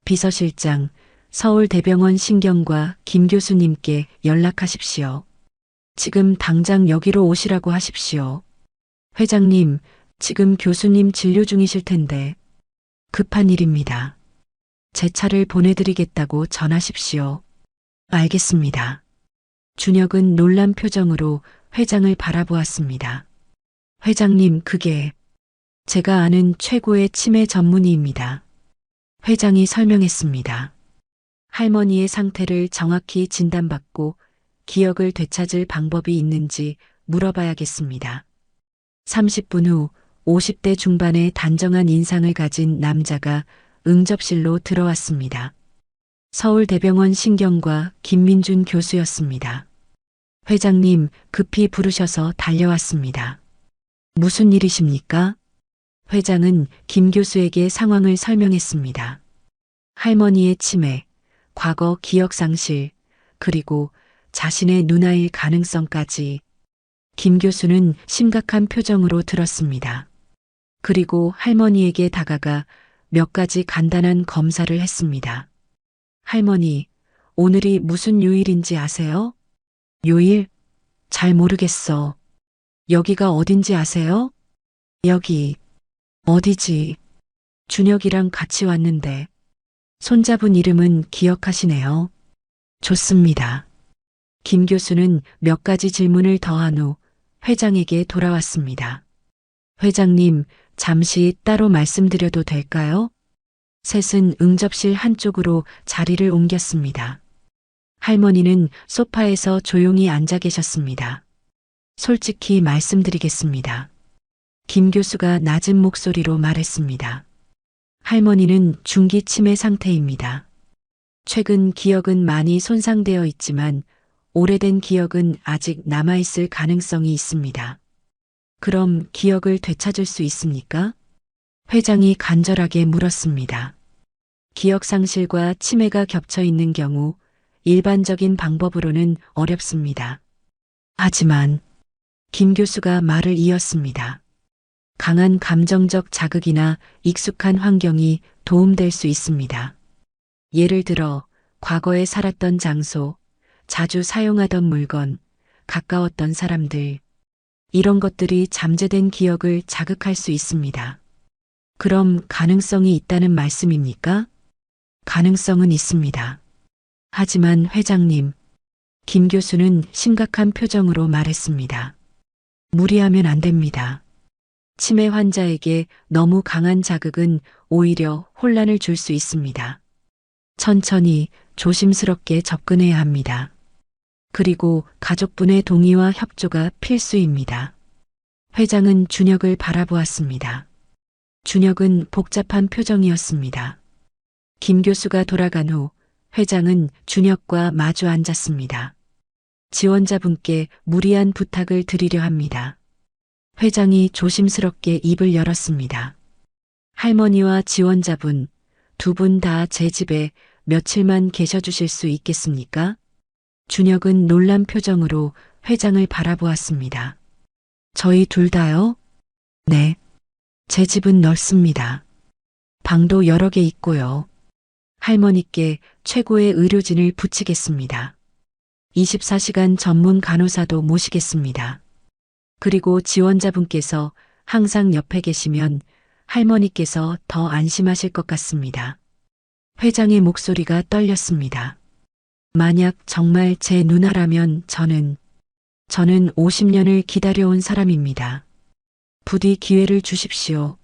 비서실장, 서울대병원 신경과 김 교수님께 연락하십시오. 지금 당장 여기로 오시라고 하십시오. 회장님, 지금 교수님 진료 중이실 텐데 급한 일입니다. 제 차를 보내드리겠다고 전하십시오. 알겠습니다. 준혁은 놀란 표정으로 회장을 바라보았습니다. 회장님, 그게 제가 아는 최고의 치매 전문의입니다. 회장이 설명했습니다. 할머니의 상태를 정확히 진단받고 기억을 되찾을 방법이 있는지 물어봐야겠습니다. 30분 후 50대 중반의 단정한 인상을 가진 남자가 응접실로 들어왔습니다. 서울대병원 신경과 김민준 교수였습니다. 회장님, 급히 부르셔서 달려왔습니다. 무슨 일이십니까? 회장은 김 교수에게 상황을 설명했습니다. 할머니의 치매, 과거 기억 상실, 그리고 자신의 누나일 가능성까지. 김 교수는 심각한 표정으로 들었습니다. 그리고 할머니에게 다가가 몇 가지 간단한 검사를 했습니다. 할머니, 오늘이 무슨 요일인지 아세요? 요일? 잘 모르겠어. 여기가 어딘지 아세요? 여기. 어디지? 준혁이랑 같이 왔는데. 손잡은 이름은 기억하시네요. 좋습니다. 김 교수는 몇 가지 질문을 더한 후 회장에게 돌아왔습니다. 회장님, 잠시 따로 말씀드려도 될까요? 셋은 응접실 한쪽으로 자리를 옮겼습니다. 할머니는 소파에서 조용히 앉아 계셨습니다. 솔직히 말씀드리겠습니다. 김 교수가 낮은 목소리로 말했습니다. 할머니는 중기 치매 상태입니다. 최근 기억은 많이 손상되어 있지만 오래된 기억은 아직 남아있을 가능성이 있습니다. 그럼 기억을 되찾을 수 있습니까? 회장이 간절하게 물었습니다. 기억 상실과 치매가 겹쳐 있는 경우 일반적인 방법으로는 어렵습니다. 하지만 김 교수가 말을 이었습니다. 강한 감정적 자극이나 익숙한 환경이 도움될 수 있습니다. 예를 들어 과거에 살았던 장소, 자주 사용하던 물건, 가까웠던 사람들, 이런 것들이 잠재된 기억을 자극할 수 있습니다. 그럼 가능성이 있다는 말씀입니까? 가능성은 있습니다. 하지만 회장님, 김 교수는 심각한 표정으로 말했습니다. 무리하면 안 됩니다. 치매 환자에게 너무 강한 자극은 오히려 혼란을 줄 수 있습니다. 천천히 조심스럽게 접근해야 합니다. 그리고 가족분의 동의와 협조가 필수입니다. 회장은 준혁을 바라보았습니다. 준혁은 복잡한 표정이었습니다. 김 교수가 돌아간 후 회장은 준혁과 마주 앉았습니다. 지원자분께 무리한 부탁을 드리려 합니다. 회장이 조심스럽게 입을 열었습니다. 할머니와 지원자분, 두 분 다 제 집에 며칠만 계셔주실 수 있겠습니까? 준혁은 놀란 표정으로 회장을 바라보았습니다. 저희 둘 다요? 네. 제 집은 넓습니다. 방도 여러 개 있고요. 할머니께 최고의 의료진을 붙이겠습니다. 24시간 전문 간호사도 모시겠습니다. 그리고 지원자분께서 항상 옆에 계시면 할머니께서 더 안심하실 것 같습니다. 회장의 목소리가 떨렸습니다. 만약 정말 제 누나라면 저는 50년을 기다려온 사람입니다. 부디 기회를 주십시오.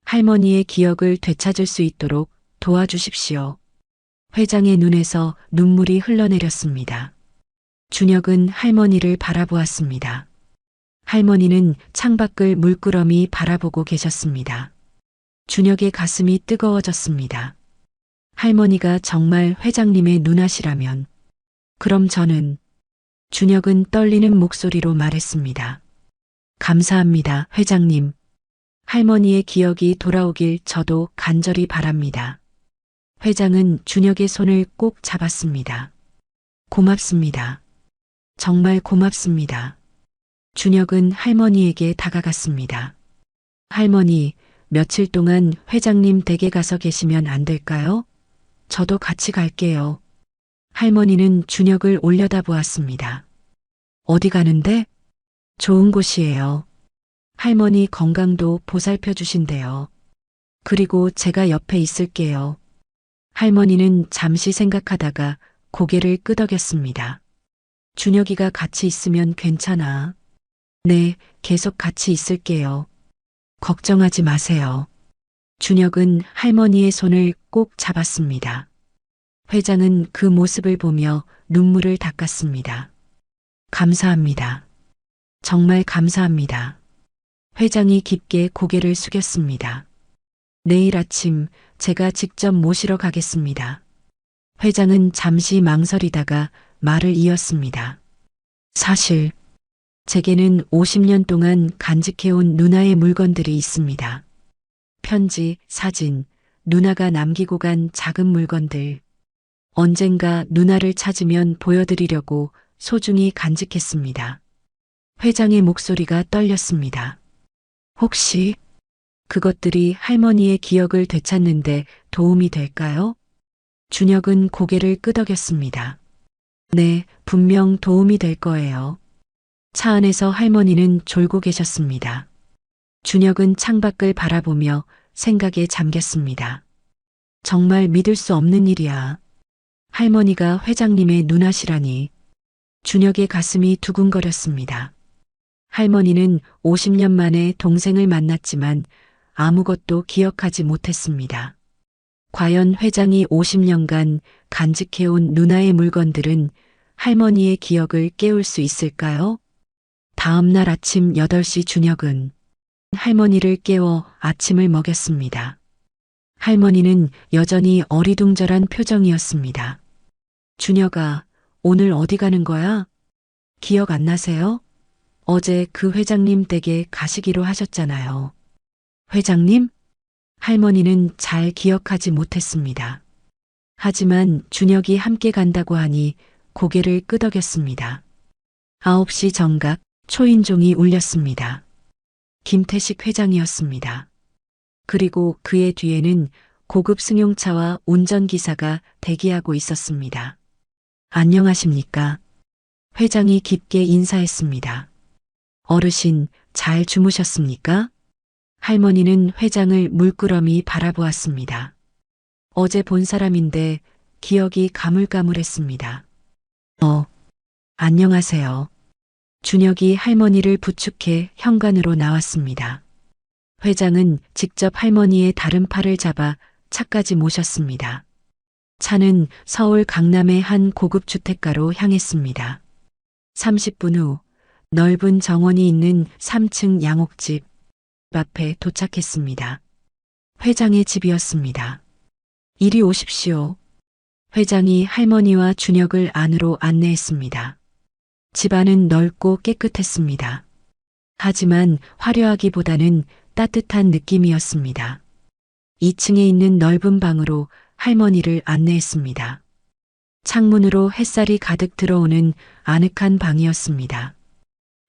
할머니의 기억을 되찾을 수 있도록 도와주십시오. 회장의 눈에서 눈물이 흘러내렸습니다. 준혁은 할머니를 바라보았습니다. 할머니는 창밖을 물끄러미 바라보고 계셨습니다. 준혁의 가슴이 뜨거워졌습니다. 할머니가 정말 회장님의 누나시라면, 그럼 저는, 준혁은 떨리는 목소리로 말했습니다. 감사합니다, 회장님. 할머니의 기억이 돌아오길 저도 간절히 바랍니다. 회장은 준혁의 손을 꼭 잡았습니다. 고맙습니다. 정말 고맙습니다. 준혁은 할머니에게 다가갔습니다. 할머니, 며칠 동안 회장님 댁에 가서 계시면 안 될까요? 저도 같이 갈게요. 할머니는 준혁을 올려다보았습니다. 어디 가는데? 좋은 곳이에요. 할머니 건강도 보살펴 주신대요. 그리고 제가 옆에 있을게요. 할머니는 잠시 생각하다가 고개를 끄덕였습니다. 준혁이가 같이 있으면 괜찮아. 네, 계속 같이 있을게요. 걱정하지 마세요. 준혁은 할머니의 손을 꼭 잡았습니다. 회장은 그 모습을 보며 눈물을 닦았습니다. 감사합니다. 정말 감사합니다. 회장이 깊게 고개를 숙였습니다. 내일 아침 제가 직접 모시러 가겠습니다. 회장은 잠시 망설이다가 말을 이었습니다. 사실 제게는 50년 동안 간직해온 누나의 물건들이 있습니다. 편지, 사진, 누나가 남기고 간 작은 물건들. 언젠가 누나를 찾으면 보여드리려고 소중히 간직했습니다. 회장의 목소리가 떨렸습니다. 혹시 그것들이 할머니의 기억을 되찾는데 도움이 될까요? 준혁은 고개를 끄덕였습니다. 네, 분명 도움이 될 거예요. 차 안에서 할머니는 졸고 계셨습니다. 준혁은 창밖을 바라보며 생각에 잠겼습니다. 정말 믿을 수 없는 일이야. 할머니가 회장님의 누나시라니. 준혁의 가슴이 두근거렸습니다. 할머니는 50년 만에 동생을 만났지만 아무것도 기억하지 못했습니다. 과연 회장이 50년간 간직해온 누나의 물건들은 할머니의 기억을 깨울 수 있을까요? 다음 날 아침 8시 준혁은 할머니를 깨워 아침을 먹였습니다. 할머니는 여전히 어리둥절한 표정이었습니다. 준혁아, 오늘 어디 가는 거야? 기억 안 나세요? 어제 그 회장님 댁에 가시기로 하셨잖아요. 회장님? 할머니는 잘 기억하지 못했습니다. 하지만 준혁이 함께 간다고 하니 고개를 끄덕였습니다. 9시 정각 초인종이 울렸습니다. 김태식 회장이었습니다. 그리고 그의 뒤에는 고급 승용차와 운전기사가 대기하고 있었습니다. 안녕하십니까? 회장이 깊게 인사했습니다. 어르신, 잘 주무셨습니까? 할머니는 회장을 물끄러미 바라보았습니다. 어제 본 사람인데 기억이 가물가물했습니다. 안녕하세요. 준혁이 할머니를 부축해 현관으로 나왔습니다. 회장은 직접 할머니의 다른 팔을 잡아 차까지 모셨습니다. 차는 서울 강남의 한 고급 주택가로 향했습니다. 30분 후 넓은 정원이 있는 3층 양옥집 앞에 도착했습니다. 회장의 집이었습니다. 이리 오십시오. 회장이 할머니와 준혁을 안으로 안내했습니다. 집안은 넓고 깨끗했습니다. 하지만 화려하기보다는 따뜻한 느낌이었습니다. 2층에 있는 넓은 방으로 할머니를 안내했습니다. 창문으로 햇살이 가득 들어오는 아늑한 방이었습니다.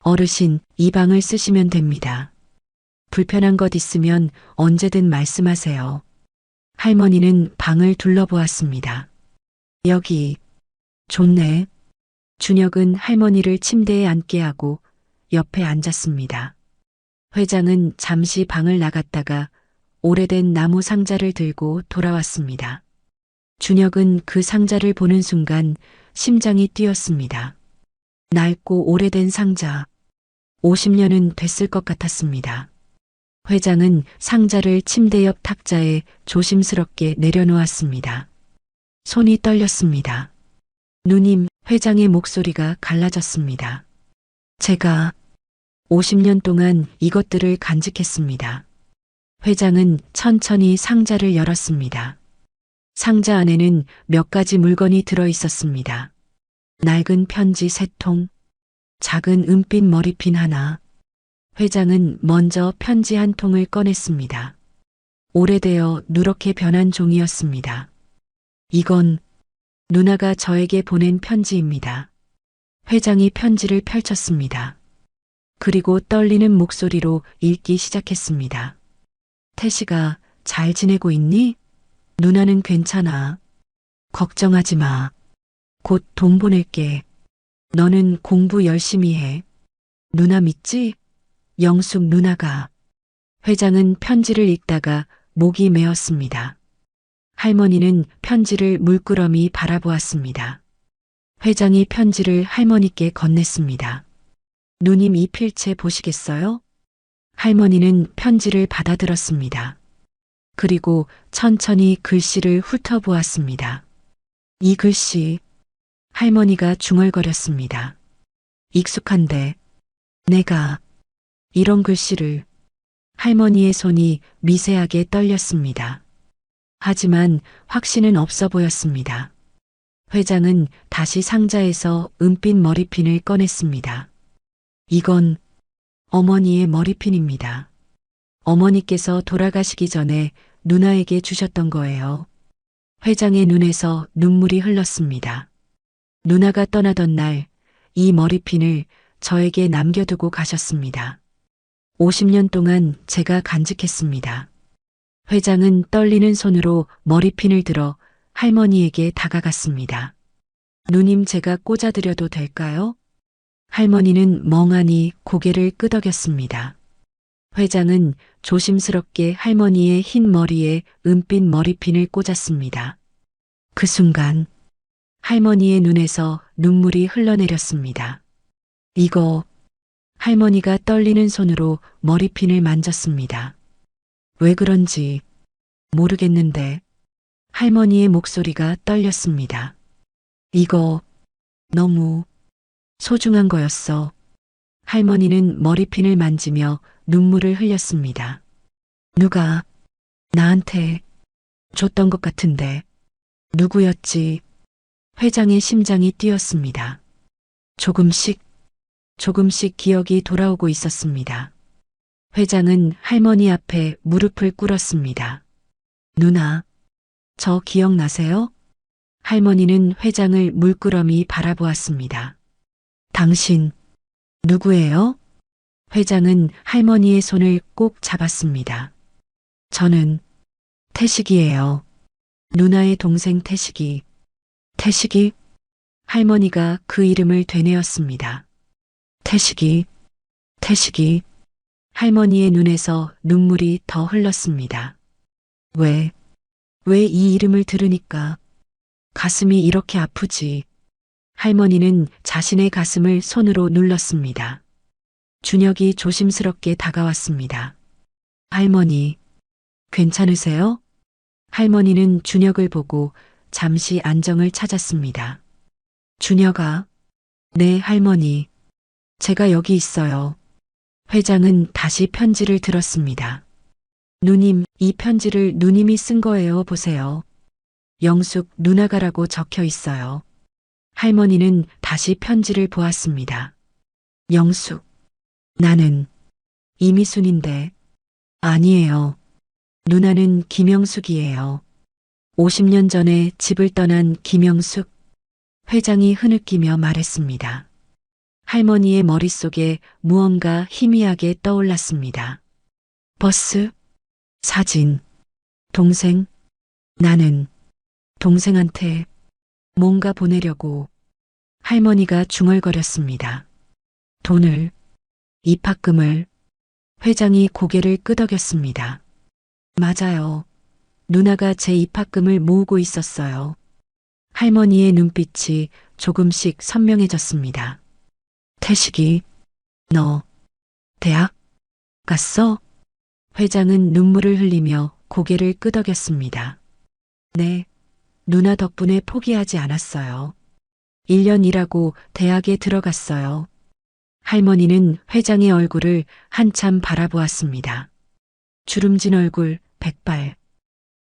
어르신, 이 방을 쓰시면 됩니다. 불편한 것 있으면 언제든 말씀하세요. 할머니는 방을 둘러보았습니다. 여기, 좋네. 준혁은 할머니를 침대에 앉게 하고 옆에 앉았습니다. 회장은 잠시 방을 나갔다가 오래된 나무 상자를 들고 돌아왔습니다. 준혁은 그 상자를 보는 순간 심장이 뛰었습니다. 낡고 오래된 상자. 50년은 됐을 것 같았습니다. 회장은 상자를 침대 옆 탁자에 조심스럽게 내려놓았습니다. 손이 떨렸습니다. 누님, 회장의 목소리가 갈라졌습니다. 제가 50년 동안 이것들을 간직했습니다. 회장은 천천히 상자를 열었습니다. 상자 안에는 몇 가지 물건이 들어 있었습니다. 낡은 편지 3통, 작은 은빛 머리핀 하나. 회장은 먼저 편지 한 통을 꺼냈습니다. 오래되어 누렇게 변한 종이였습니다. 이건 누나가 저에게 보낸 편지입니다. 회장이 편지를 펼쳤습니다. 그리고 떨리는 목소리로 읽기 시작했습니다. 태식아, 잘 지내고 있니? 누나는 괜찮아. 걱정하지 마. 곧 돈 보낼게. 너는 공부 열심히 해. 누나 믿지? 영숙 누나가. 회장은 편지를 읽다가 목이 메었습니다. 할머니는 편지를 물끄러미 바라보았습니다. 회장이 편지를 할머니께 건넸습니다. 누님 이 필체 보시겠어요? 할머니는 편지를 받아들었습니다. 그리고 천천히 글씨를 훑어보았습니다. 이 글씨, 할머니가 중얼거렸습니다. 익숙한데, 내가 이런 글씨를. 할머니의 손이 미세하게 떨렸습니다. 하지만 확신은 없어 보였습니다. 회장은 다시 상자에서 은빛 머리핀을 꺼냈습니다. 이건 어머니의 머리핀입니다. 어머니께서 돌아가시기 전에 누나에게 주셨던 거예요. 회장의 눈에서 눈물이 흘렀습니다. 누나가 떠나던 날 이 머리핀을 저에게 남겨두고 가셨습니다. 50년 동안 제가 간직했습니다. 회장은 떨리는 손으로 머리핀을 들어 할머니에게 다가갔습니다. 누님 제가 꽂아드려도 될까요? 할머니는 멍하니 고개를 끄덕였습니다. 회장은 조심스럽게 할머니의 흰 머리에 은빛 머리핀을 꽂았습니다. 그 순간 할머니의 눈에서 눈물이 흘러내렸습니다. 이거. 할머니가 떨리는 손으로 머리핀을 만졌습니다. 왜 그런지 모르겠는데 할머니의 목소리가 떨렸습니다. 이거 너무 소중한 거였어. 할머니는 머리핀을 만지며 눈물을 흘렸습니다. 누가 나한테 줬던 것 같은데 누구였지? 회장의 심장이 뛰었습니다. 조금씩 기억이 돌아오고 있었습니다. 회장은 할머니 앞에 무릎을 꿇었습니다. 누나, 저 기억나세요? 할머니는 회장을 물끄러미 바라보았습니다. 당신, 누구예요? 회장은 할머니의 손을 꼭 잡았습니다. 저는 태식이에요. 누나의 동생 태식이. 태식이? 할머니가 그 이름을 되뇌었습니다. 태식이. 할머니의 눈에서 눈물이 더 흘렀습니다. 왜 이 이름을 들으니까 가슴이 이렇게 아프지? 할머니는 자신의 가슴을 손으로 눌렀습니다. 준혁이 조심스럽게 다가왔습니다. 할머니, 괜찮으세요? 할머니는 준혁을 보고 잠시 안정을 찾았습니다. 준혁아, 네 할머니. 제가 여기 있어요. 회장은 다시 편지를 들었습니다. 누님, 이 편지를 누님이 쓴 거예요. 보세요. 영숙 누나가라고 적혀 있어요. 할머니는 다시 편지를 보았습니다. 영숙, 나는 이미순인데. 아니에요. 누나는 김영숙이에요. 50년 전에 집을 떠난 김영숙. 회장이 흐느끼며 말했습니다. 할머니의 머릿속에 무언가 희미하게 떠올랐습니다. 버스, 사진, 동생. 나는 동생한테 뭔가 보내려고. 할머니가 중얼거렸습니다. 돈을, 입학금을. 회장이 고개를 끄덕였습니다. 맞아요. 누나가 제 입학금을 모으고 있었어요. 할머니의 눈빛이 조금씩 선명해졌습니다. 태식이, 너 대학 갔어? 회장은 눈물을 흘리며 고개를 끄덕였습니다. 네, 누나 덕분에 포기하지 않았어요. 1년 일하고 대학에 들어갔어요. 할머니는 회장의 얼굴을 한참 바라보았습니다. 주름진 얼굴, 백발.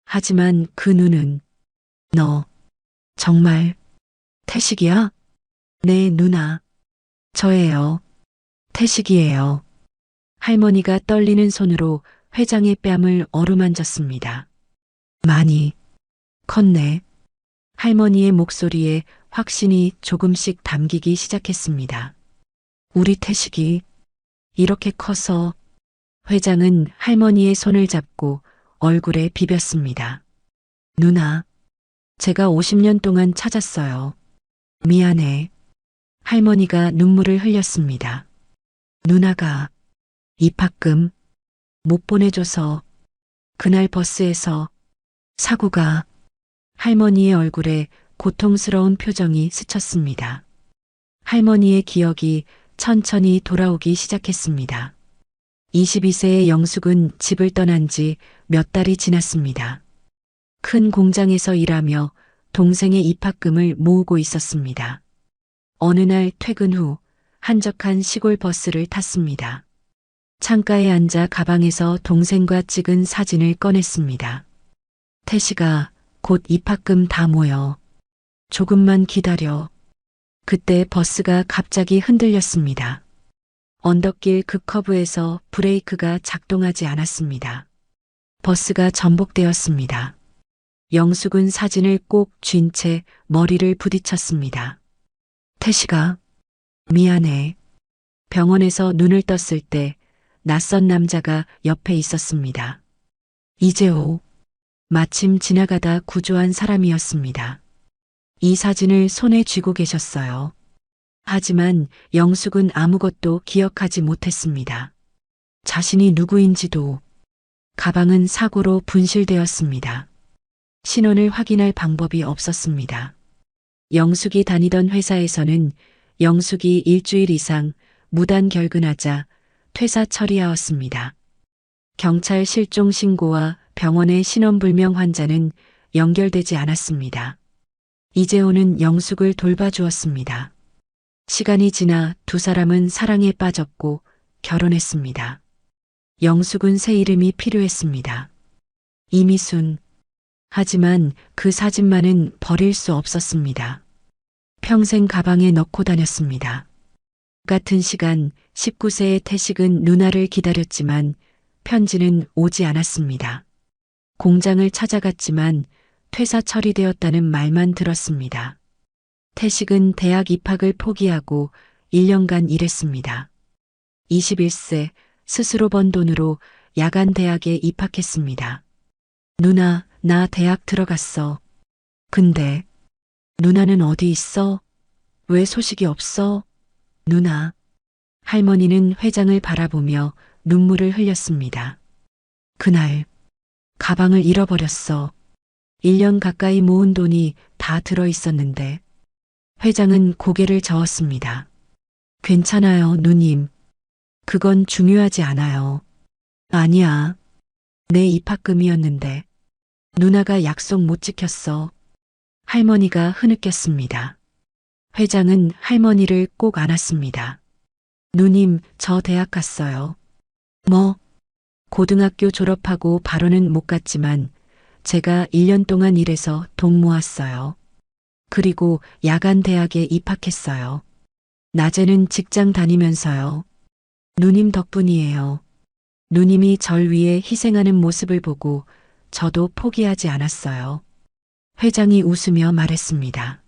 하지만 그 눈은 너, 정말, 태식이야? 네, 누나. 저예요. 태식이에요. 할머니가 떨리는 손으로 회장의 뺨을 어루만졌습니다. 많이 컸네. 할머니의 목소리에 확신이 조금씩 담기기 시작했습니다. 우리 태식이 이렇게 커서. 회장은 할머니의 손을 잡고 얼굴에 비볐습니다. 누나, 제가 50년 동안 찾았어요. 미안해. 할머니가 눈물을 흘렸습니다. 누나가 입학금 못 보내줘서 그날 버스에서 사고가. 할머니의 얼굴에 고통스러운 표정이 스쳤습니다. 할머니의 기억이 천천히 돌아오기 시작했습니다. 22세의 영숙은 집을 떠난 지 몇 달이 지났습니다. 큰 공장에서 일하며 동생의 입학금을 모으고 있었습니다. 어느 날 퇴근 후 한적한 시골 버스를 탔습니다. 창가에 앉아 가방에서 동생과 찍은 사진을 꺼냈습니다. 태식아, 곧 입학금 다 모여. 조금만 기다려. 그때 버스가 갑자기 흔들렸습니다. 언덕길 급커브에서 브레이크가 작동하지 않았습니다. 버스가 전복되었습니다. 영숙은 사진을 꼭 쥔 채 머리를 부딪혔습니다. 태식아, 미안해. 병원에서 눈을 떴을 때 낯선 남자가 옆에 있었습니다. 이재호. 마침 지나가다 구조한 사람이었습니다. 이 사진을 손에 쥐고 계셨어요. 하지만 영숙은 아무것도 기억하지 못했습니다. 자신이 누구인지도. 가방은 사고로 분실되었습니다. 신원을 확인할 방법이 없었습니다. 영숙이 다니던 회사에서는 영숙이 일주일 이상 무단 결근하자 퇴사 처리하였습니다. 경찰 실종 신고와 병원의 신원불명 환자는 연결되지 않았습니다. 이재호는 영숙을 돌봐주었습니다. 시간이 지나 두 사람은 사랑에 빠졌고 결혼했습니다. 영숙은 새 이름이 필요했습니다. 이미순. 하지만 그 사진만은 버릴 수 없었습니다. 평생 가방에 넣고 다녔습니다. 같은 시간 19세의 태식은 누나를 기다렸지만 편지는 오지 않았습니다. 공장을 찾아갔지만 퇴사 처리되었다는 말만 들었습니다. 태식은 대학 입학을 포기하고 1년간 일했습니다. 21세 스스로 번 돈으로 야간 대학에 입학했습니다. 누나, 나 대학 들어갔어. 근데 누나는 어디 있어? 왜 소식이 없어? 누나. 할머니는 회장을 바라보며 눈물을 흘렸습니다. 그날 가방을 잃어버렸어. 1년 가까이 모은 돈이 다 들어 있었는데. 회장은 고개를 저었습니다. 괜찮아요, 누님. 그건 중요하지 않아요. 아니야. 내 입학금이었는데. 누나가 약속 못 지켰어. 할머니가 흐느꼈습니다. 회장은 할머니를 꼭 안았습니다. 누님, 저 대학 갔어요. 뭐? 고등학교 졸업하고 바로는 못 갔지만 제가 1년 동안 일해서 돈 모았어요. 그리고 야간 대학에 입학했어요. 낮에는 직장 다니면서요. 누님 덕분이에요. 누님이 절 위해 희생하는 모습을 보고 저도 포기하지 않았어요. 회장이 웃으며 말했습니다.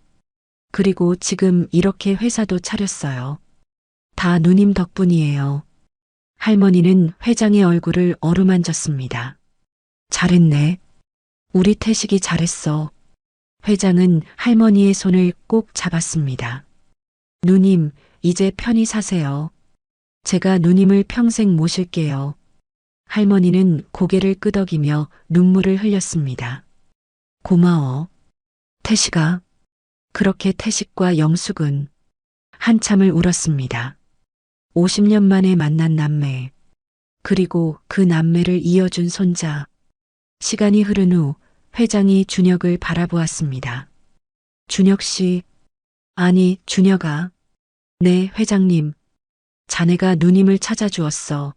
그리고 지금 이렇게 회사도 차렸어요. 다 누님 덕분이에요. 할머니는 회장의 얼굴을 어루만졌습니다. 잘했네. 우리 태식이 잘했어. 회장은 할머니의 손을 꼭 잡았습니다. 누님, 이제 편히 사세요. 제가 누님을 평생 모실게요. 할머니는 고개를 끄덕이며 눈물을 흘렸습니다. 고마워. 태식아. 그렇게 태식과 영숙은 한참을 울었습니다. 50년 만에 만난 남매. 그리고 그 남매를 이어준 손자. 시간이 흐른 후 회장이 준혁을 바라보았습니다. 준혁 씨. 아니, 준혁아. 네, 회장님. 자네가 누님을 찾아주었어.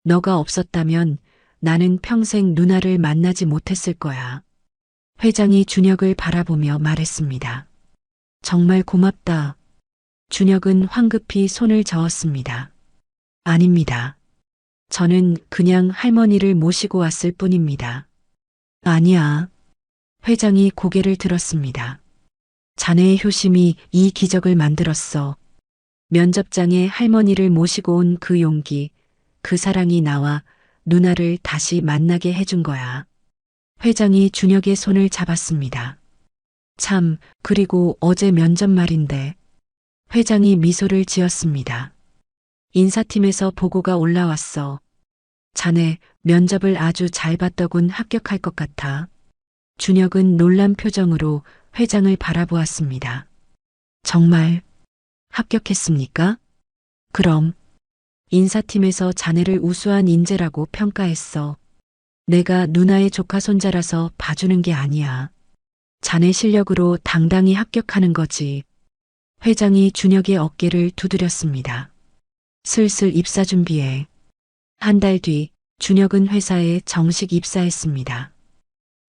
너가 없었다면 나는 평생 누나를 만나지 못했을 거야. 회장이 준혁을 바라보며 말했습니다. 정말 고맙다. 준혁은 황급히 손을 저었습니다. 아닙니다. 저는 그냥 할머니를 모시고 왔을 뿐입니다. 아니야. 회장이 고개를 들었습니다. 자네의 효심이 이 기적을 만들었어. 면접장에 할머니를 모시고 온 그 용기, 그 사랑이 나와 누나를 다시 만나게 해준 거야. 회장이 준혁의 손을 잡았습니다. 참, 그리고 어제 면접 말인데. 회장이 미소를 지었습니다. 인사팀에서 보고가 올라왔어. 자네 면접을 아주 잘 봤더군. 합격할 것 같아. 준혁은 놀란 표정으로 회장을 바라보았습니다. 정말 합격했습니까? 그럼 인사팀에서 자네를 우수한 인재라고 평가했어. 내가 누나의 조카 손자라서 봐주는 게 아니야. 자네 실력으로 당당히 합격하는 거지. 회장이 준혁의 어깨를 두드렸습니다. 슬슬 입사 준비해. 한 달 뒤 준혁은 회사에 정식 입사했습니다.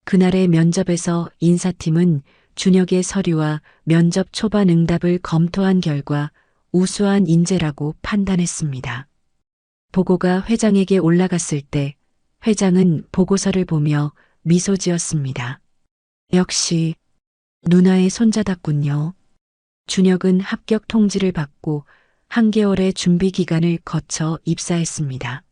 그날의 면접에서 인사팀은 준혁의 서류와 면접 초반 응답을 검토한 결과 우수한 인재라고 판단했습니다. 보고가 회장에게 올라갔을 때 회장은 보고서를 보며 미소 지었습니다. 역시 누나의 손자답군요. 준혁은 합격 통지를 받고 한 개월의 준비 기간을 거쳐 입사했습니다.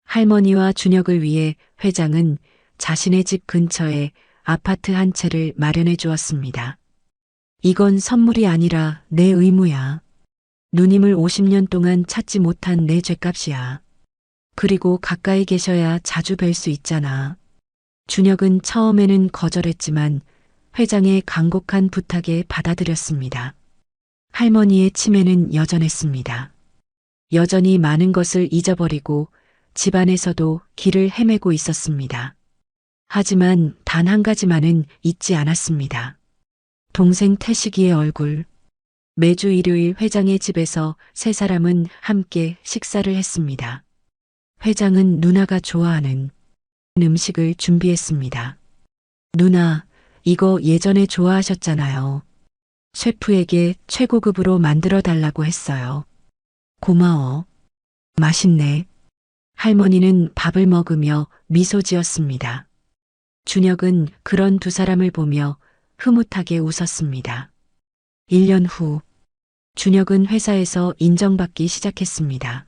할머니와 준혁을 위해 회장은 자신의 집 근처에 아파트 한 채를 마련해 주었습니다. 이건 선물이 아니라 내 의무야. 누님을 50년 동안 찾지 못한 내 죗값이야. 그리고 가까이 계셔야 자주 뵐 수 있잖아. 준혁은 처음에는 거절했지만 회장의 간곡한 부탁에 받아들였습니다. 할머니의 치매는 여전했습니다. 여전히 많은 것을 잊어버리고 집안에서도 길을 헤매고 있었습니다. 하지만 단 한 가지만은 잊지 않았습니다. 동생 태식이의 얼굴. 매주 일요일 회장의 집에서 세 사람은 함께 식사를 했습니다. 회장은 누나가 좋아하는 음식을 준비했습니다. 누나, 이거 예전에 좋아하셨잖아요. 셰프에게 최고급으로 만들어 달라고 했어요. 고마워. 맛있네. 할머니는 밥을 먹으며 미소 지었습니다. 준혁은 그런 두 사람을 보며 흐뭇하게 웃었습니다. 1년 후, 준혁은 회사에서 인정받기 시작했습니다.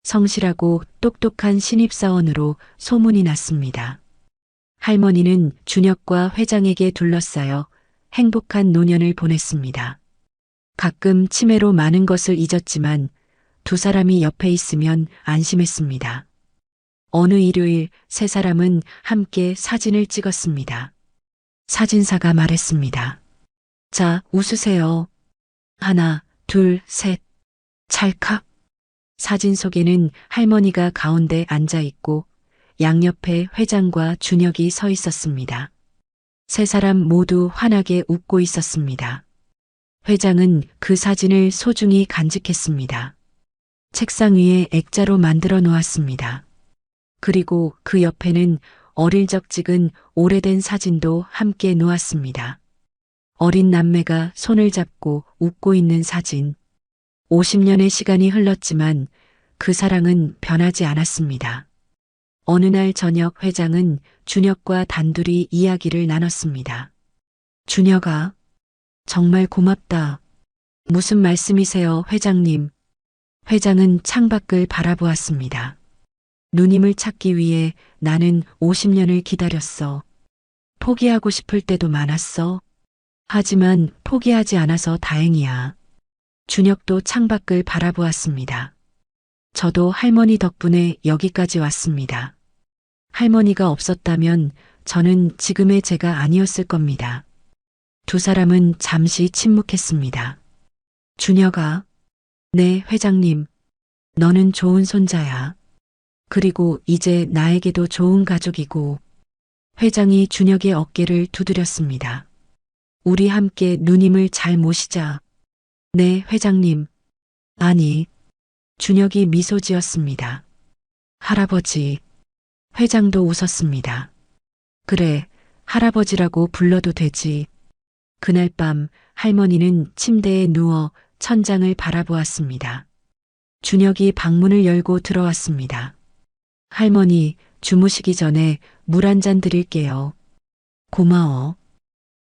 성실하고 똑똑한 신입사원으로 소문이 났습니다. 할머니는 준혁과 회장에게 둘러싸여 행복한 노년을 보냈습니다. 가끔 치매로 많은 것을 잊었지만 두 사람이 옆에 있으면 안심했습니다. 어느 일요일 세 사람은 함께 사진을 찍었습니다. 사진사가 말했습니다. 자, 웃으세요. 하나, 둘, 셋. 찰칵. 사진 속에는 할머니가 가운데 앉아 있고 양옆에 회장과 준혁이 서 있었습니다. 세 사람 모두 환하게 웃고 있었습니다. 회장은 그 사진을 소중히 간직했습니다. 책상 위에 액자로 만들어 놓았습니다. 그리고 그 옆에는 어릴 적 찍은 오래된 사진도 함께 놓았습니다. 어린 남매가 손을 잡고 웃고 있는 사진. 50년의 시간이 흘렀지만 그 사랑은 변하지 않았습니다. 어느 날 저녁 회장은 준혁과 단둘이 이야기를 나눴습니다. 준혁아, 정말 고맙다. 무슨 말씀이세요, 회장님? 회장은 창밖을 바라보았습니다. 누님을 찾기 위해 나는 50년을 기다렸어. 포기하고 싶을 때도 많았어. 하지만 포기하지 않아서 다행이야. 준혁도 창밖을 바라보았습니다. 저도 할머니 덕분에 여기까지 왔습니다. 할머니가 없었다면 저는 지금의 제가 아니었을 겁니다. 두 사람은 잠시 침묵했습니다. 준혁아, 네, 회장님. 너는 좋은 손자야. 그리고 이제 나에게도 좋은 가족이고. 회장이 준혁의 어깨를 두드렸습니다. 우리 함께 누님을 잘 모시자. 네, 회장님. 아니. 준혁이 미소 지었습니다. 할아버지. 회장도 웃었습니다. 그래, 할아버지라고 불러도 되지. 그날 밤 할머니는 침대에 누워 천장을 바라보았습니다. 준혁이 방문을 열고 들어왔습니다. 할머니, 주무시기 전에 물 한 잔 드릴게요. 고마워.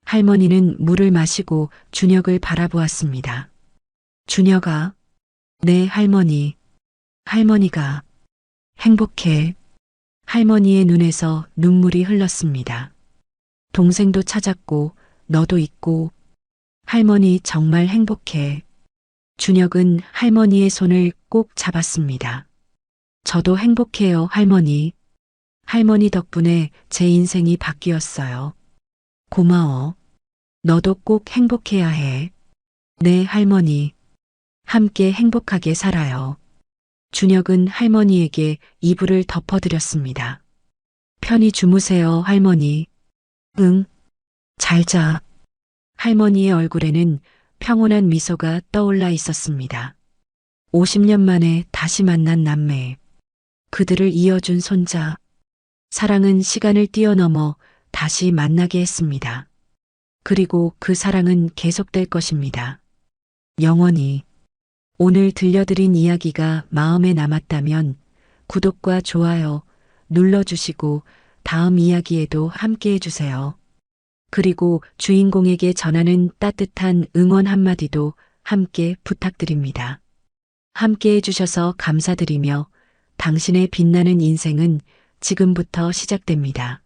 할머니는 물을 마시고 준혁을 바라보았습니다. 준혁아. 네, 할머니. 할머니가 행복해. 할머니의 눈에서 눈물이 흘렀습니다. 동생도 찾았고, 너도 있고, 할머니 정말 행복해. 준혁은 할머니의 손을 꼭 잡았습니다. 저도 행복해요, 할머니. 할머니 덕분에 제 인생이 바뀌었어요. 고마워. 너도 꼭 행복해야 해. 네, 할머니. 함께 행복하게 살아요. 준혁은 할머니에게 이불을 덮어드렸습니다. 편히 주무세요, 할머니. 응. 잘 자. 할머니의 얼굴에는 평온한 미소가 떠올라 있었습니다. 50년 만에 다시 만난 남매. 그들을 이어준 손자. 사랑은 시간을 뛰어넘어 다시 만나게 했습니다. 그리고 그 사랑은 계속될 것입니다. 영원히. 오늘 들려드린 이야기가 마음에 남았다면 구독과 좋아요 눌러주시고 다음 이야기에도 함께 해주세요. 그리고 주인공에게 전하는 따뜻한 응원 한마디도 함께 부탁드립니다. 함께 해주셔서 감사드리며 당신의 빛나는 인생은 지금부터 시작됩니다.